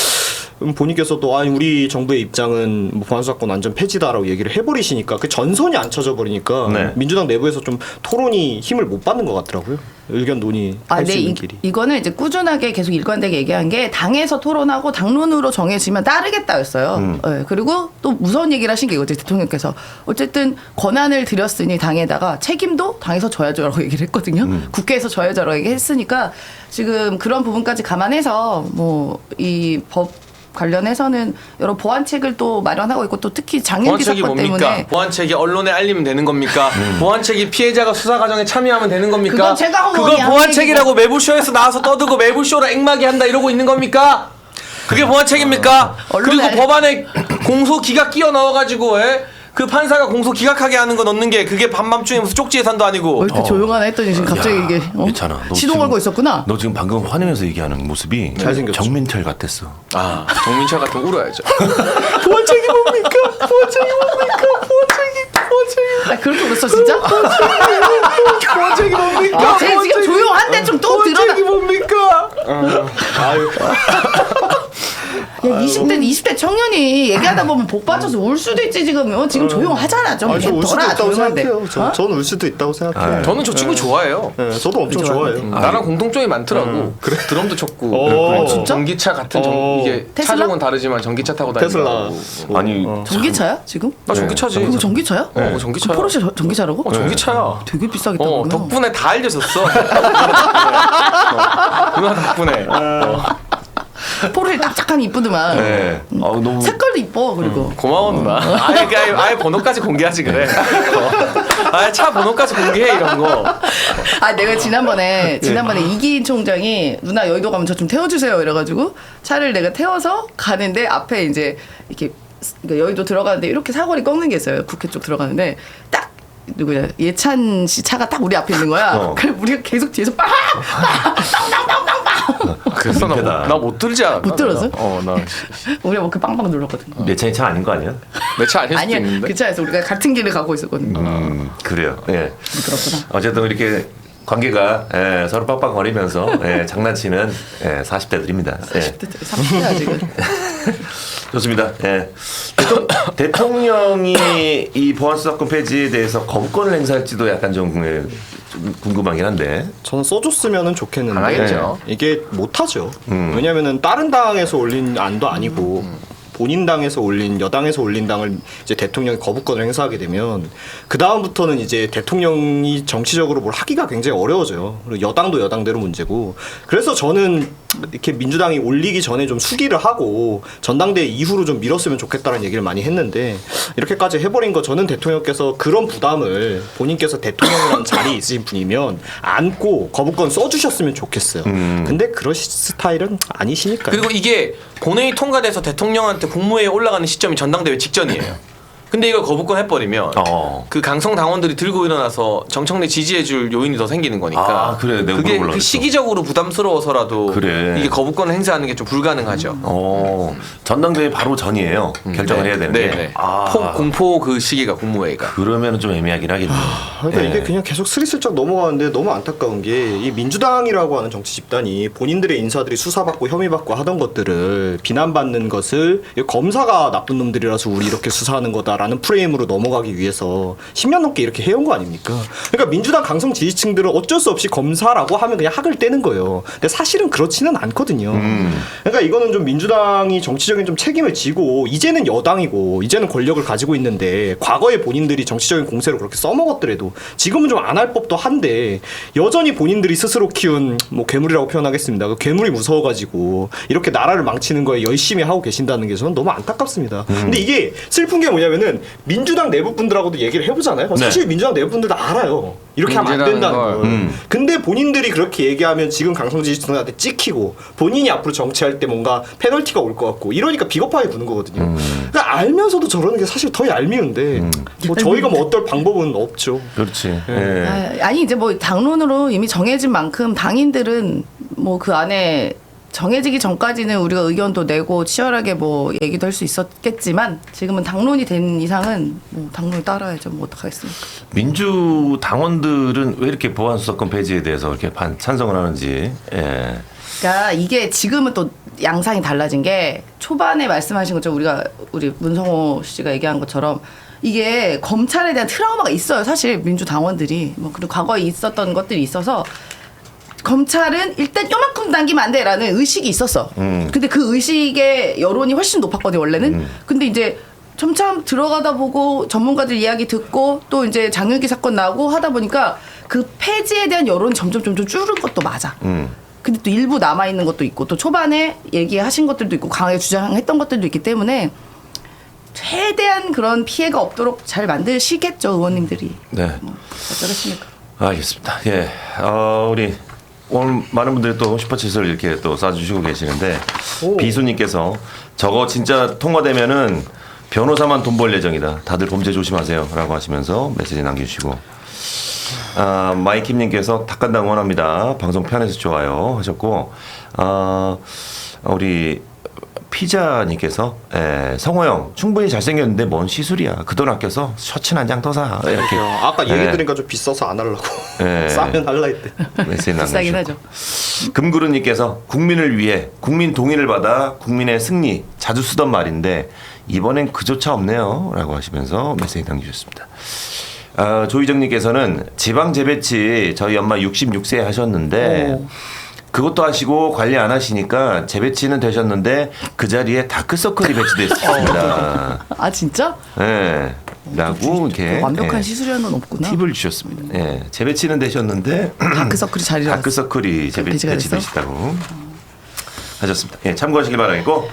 본인께서도 아니 우리 정부의 입장은 뭐 보안수사권 완전 폐지다라고 얘기를 해버리시니까 그 전선이 안 쳐져 버리니까 네. 민주당 내부에서 좀 토론이 힘을 못 받는 것 같더라고요. 의견 논의할 수 있는 길이. 이거는 이제 꾸준하게 계속 일관되게 얘기한 게 당에서 토론하고 당론으로 정해지면 따르겠다였어요. 네, 그리고 또 무서운 얘기를 하신 게 이거죠. 대통령께서 어쨌든 권한을 드렸으니 당에다가 책임도 당에서 져야죠라고 얘기를 했거든요. 국회에서 져야죠라고 얘기했으니까 지금 그런 부분까지 감안해서 뭐 이 법 관련해서는 여러 보완책을 또 마련하고 있고 또 특히 장애인 보완책이 사건 뭡니까? 때문에 보완책이 언론에 알리면 되는 겁니까? 보완책이 피해자가 수사 과정에 참여하면 되는 겁니까? 그건 제가 하고 그거 있는 보완책이라고 매불쇼에서 나와서 떠들고 매불쇼로 앵마게 한다 이러고 있는 겁니까? 그게 보완책입니까? 그리고 법안에 공소 기각 끼워 넣어가지고 그 판사가 공소 기각하게 하는 거 넣는 게 그게 밤밤중에 무슨 쪽지 예산도 아니고. 왜 이렇게 조용하나 했더니 지금 갑자기 이게 괜찮아. 시동 걸고 있었구나. 너 지금 방금 화내면서 얘기하는 모습이 잘생겼죠. 정민철 같았어. 아 정민철 같으면 울어야죠. 보완책이 뭡니까? 보완책이 뭡니까? 보완책이. 아 그렇게 울었어 진짜? 보완책이 뭡니까? 쟤 지금 조용한데 좀 또 들어라. 보완책이 뭡니까? 아유. 야, 20대 청년이 얘기하다 보면 복 받쳐서 울 수도 있지 지금. 지금 조용하잖아 좀. 저울 수도 덜아, 있다고 조용한데. 생각해요. 저는 울 수도 있다고 생각해요. 저는 저 친구 좋아해요. 네, 저도 엄청 좋아해요. 나랑 공통점이 많더라고. 드럼도 쳤고. 오, 진짜? 전기차 같은 이게 테슬라? 차종은 다르지만 전기차 타고 다니고. 테슬라. 아니 전기차야 지금? 나 전기차지. 그거 전기차야? 전기차야. 그 포르쉐 전기차라고? 전기차야. 되게 비싸겠다. 그러면. 덕분에 다 알려졌어. 누나 덕분에. 포르쉐 딱딱하니 이쁘더만. 네. 너무 색깔도 이뻐 그리고. 고마워 누나. 아예 번호까지 공개하지 그래. 아예 차 번호까지 공개해 이런 거. 아 내가 지난번에 이기인 총장이 누나 여의도 가면 저 좀 태워주세요 이래가지고 차를 내가 태워서 가는데 앞에 이제 이렇게 그러니까 여의도 들어가는데 이렇게 사거리 꺾는 게 있어요. 국회 쪽 들어가는데 딱 누구냐 예찬 씨 차가 딱 우리 앞에 있는 거야. 그래 우리가 계속 뒤에서 그래서 나 못 들지 않았나? 못 들었어? 나 우리가 뭐 그 빵빵 눌렀거든. 내 차이 차 아닌 거 아니야? 내 차 아닐 수도 아니야 있는데. 그 차에서 우리가 같은 길을 가고 있었거든. 그래요. 예. 그렇구나. 어쨌든 이렇게 관계가 서로 빡빡거리면서 장난치는 40대들입니다. 30대야 지금. 좋습니다. 예. 대통령이 이 보안수사권 폐지에 대해서 거부권을 행사할지도 약간 좀 궁금하긴 한데. 저는 써줬으면 좋겠는데 안 하겠죠. 이게 못하죠. 왜냐하면은 다른 당에서 올린 안도 아니고 본인 당에서 올린 여당에서 올린 당을 이제 대통령이 거부권을 행사하게 되면 그 다음부터는 이제 대통령이 정치적으로 뭘 하기가 굉장히 어려워져요. 그리고 여당도 여당대로 문제고. 그래서 저는 이렇게 민주당이 올리기 전에 좀 수기를 하고 전당대회 이후로 좀 밀었으면 좋겠다는 얘기를 많이 했는데 이렇게까지 해버린 거 저는 대통령께서 그런 부담을 본인께서 대통령이라는 자리에 있으신 분이면 안고 거부권 써주셨으면 좋겠어요. 근데 그런 스타일은 아니시니까요. 그리고 이게 본회의 통과돼서 대통령한테 국무회의에 올라가는 시점이 전당대회 직전이에요. 근데 이걸 거부권 해버리면 그 강성 당원들이 들고 일어나서 정청래 지지해줄 요인이 더 생기는 거니까. 아, 그래. 내가 그게 물어보려고 그 시기적으로 부담스러워서라도 그래. 이게 거부권을 행사하는 게 좀 불가능하죠. 전당대회 바로 전이에요. 결정을 해야 되는 게. 네. 공포 그 시기가 국무회의가. 그러면 좀 애매하긴 하겠네요. 그러니까 이게 그냥 계속 스리슬쩍 넘어가는데 너무 안타까운 게 이 민주당이라고 하는 정치 집단이 본인들의 인사들이 수사받고 혐의받고 하던 것들을 비난받는 것을 검사가 나쁜 놈들이라서 우리 이렇게 수사하는 거다라는 프레임으로 넘어가기 위해서 10년 넘게 이렇게 해온 거 아닙니까? 그러니까 민주당 강성 지지층들은 어쩔 수 없이 검사라고 하면 그냥 학을 떼는 거예요. 근데 사실은 그렇지는 않거든요. 그러니까 이거는 좀 민주당이 정치적인 좀 책임을 지고 이제는 여당이고 이제는 권력을 가지고 있는데 과거에 본인들이 정치적인 공세로 그렇게 써먹었더라도 지금은 좀 안 할 법도 한데 여전히 본인들이 스스로 키운 뭐 괴물이라고 표현하겠습니다. 그 괴물이 무서워가지고 이렇게 나라를 망치는 거에 열심히 하고 계신다는 게 저는 너무 안타깝습니다. 근데 이게 슬픈 게 뭐냐면은 민주당 내부 분들하고도 얘기를 해보잖아요. 사실 민주당 내부 분들 다 알아요. 이렇게 하면 안 된다는 걸. 근데 본인들이 그렇게 얘기하면 지금 강성 지지층한테 찍히고 본인이 앞으로 정치할 때 뭔가 페널티가 올 것 같고 이러니까 비겁하게 구는 거거든요. 그러니까 알면서도 저러는 게 사실 더 얄미운데 뭐 저희가 뭐 어떨 방법은 없죠. 그렇지. 아니 이제 뭐 당론으로 이미 정해진 만큼 당인들은 뭐 그 안에 정해지기 전까지는 우리가 의견도 내고 치열하게 뭐 얘기도 할 수 있었겠지만 지금은 당론이 된 이상은 뭐 당론을 따라야죠. 뭐 어떡하겠습니까. 민주 당원들은 왜 이렇게 보안수사권 폐지에 대해서 이렇게 찬성을 하는지. 그러니까 이게 지금은 또 양상이 달라진 게 초반에 말씀하신 것처럼 우리 문성호 씨가 얘기한 것처럼 이게 검찰에 대한 트라우마가 있어요. 사실 민주당원들이 뭐 그리고 과거에 있었던 것들이 있어서 검찰은 일단 요만큼 당기면 안 돼라는 의식이 있었어. 근데 그 의식의 여론이 훨씬 높았거든요 원래는. 근데 이제 점점 들어가다 보고 전문가들 이야기 듣고 또 이제 장윤기 사건 나오고 하다 보니까 그 폐지에 대한 여론이 점점 줄은 것도 맞아. 근데 또 일부 남아있는 것도 있고 또 초반에 얘기하신 것들도 있고 강하게 주장했던 것들도 있기 때문에 최대한 그런 피해가 없도록 잘 만드시겠죠 의원님들이. 네. 뭐 어쩌겠습니까. 알겠습니다. 예. 우리 오늘 많은 분들이 또 슈퍼챗을 이렇게 또 쏴주시고 계시는데 비수님께서 저거 진짜 통과되면은 변호사만 돈 벌 예정이다. 다들 범죄 조심하세요라고 하시면서 메시지 남겨주시고 마이킴님께서 닭간다 응원합니다. 방송 편해서 좋아요 하셨고 우리 피자님께서 성호형 충분히 잘생겼는데 뭔 시술이야. 그 돈 아껴서 셔츠는 한 장 더 사. 이렇게 아까 얘기 들으니까 좀 비싸서 안 하려고. 싸면 할라 했대. 메시지 비싸긴 남겨주시고 하죠. 금구루님께서 국민을 위해 국민 동의를 받아 국민의 승리 자주 쓰던 말인데 이번엔 그조차 없네요 라고 하시면서 메시지 남겨주셨습니다. 조희정님께서는 지방 재배치 저희 엄마 66세 하셨는데 그것도 하시고 관리 안 하시니까 재배치는 되셨는데 그 자리에 다크서클이 배치됐습니다. 아 진짜? 네. 라고 이렇게 완벽한 시술이라는 건 없구나. 팁을 주셨습니다. 예. 재배치는 되셨는데 다크서클이 자리를 다크서클이 배치가 됐어? 배치되시다고 하셨습니다. 예, 참고하시기 바라겠고.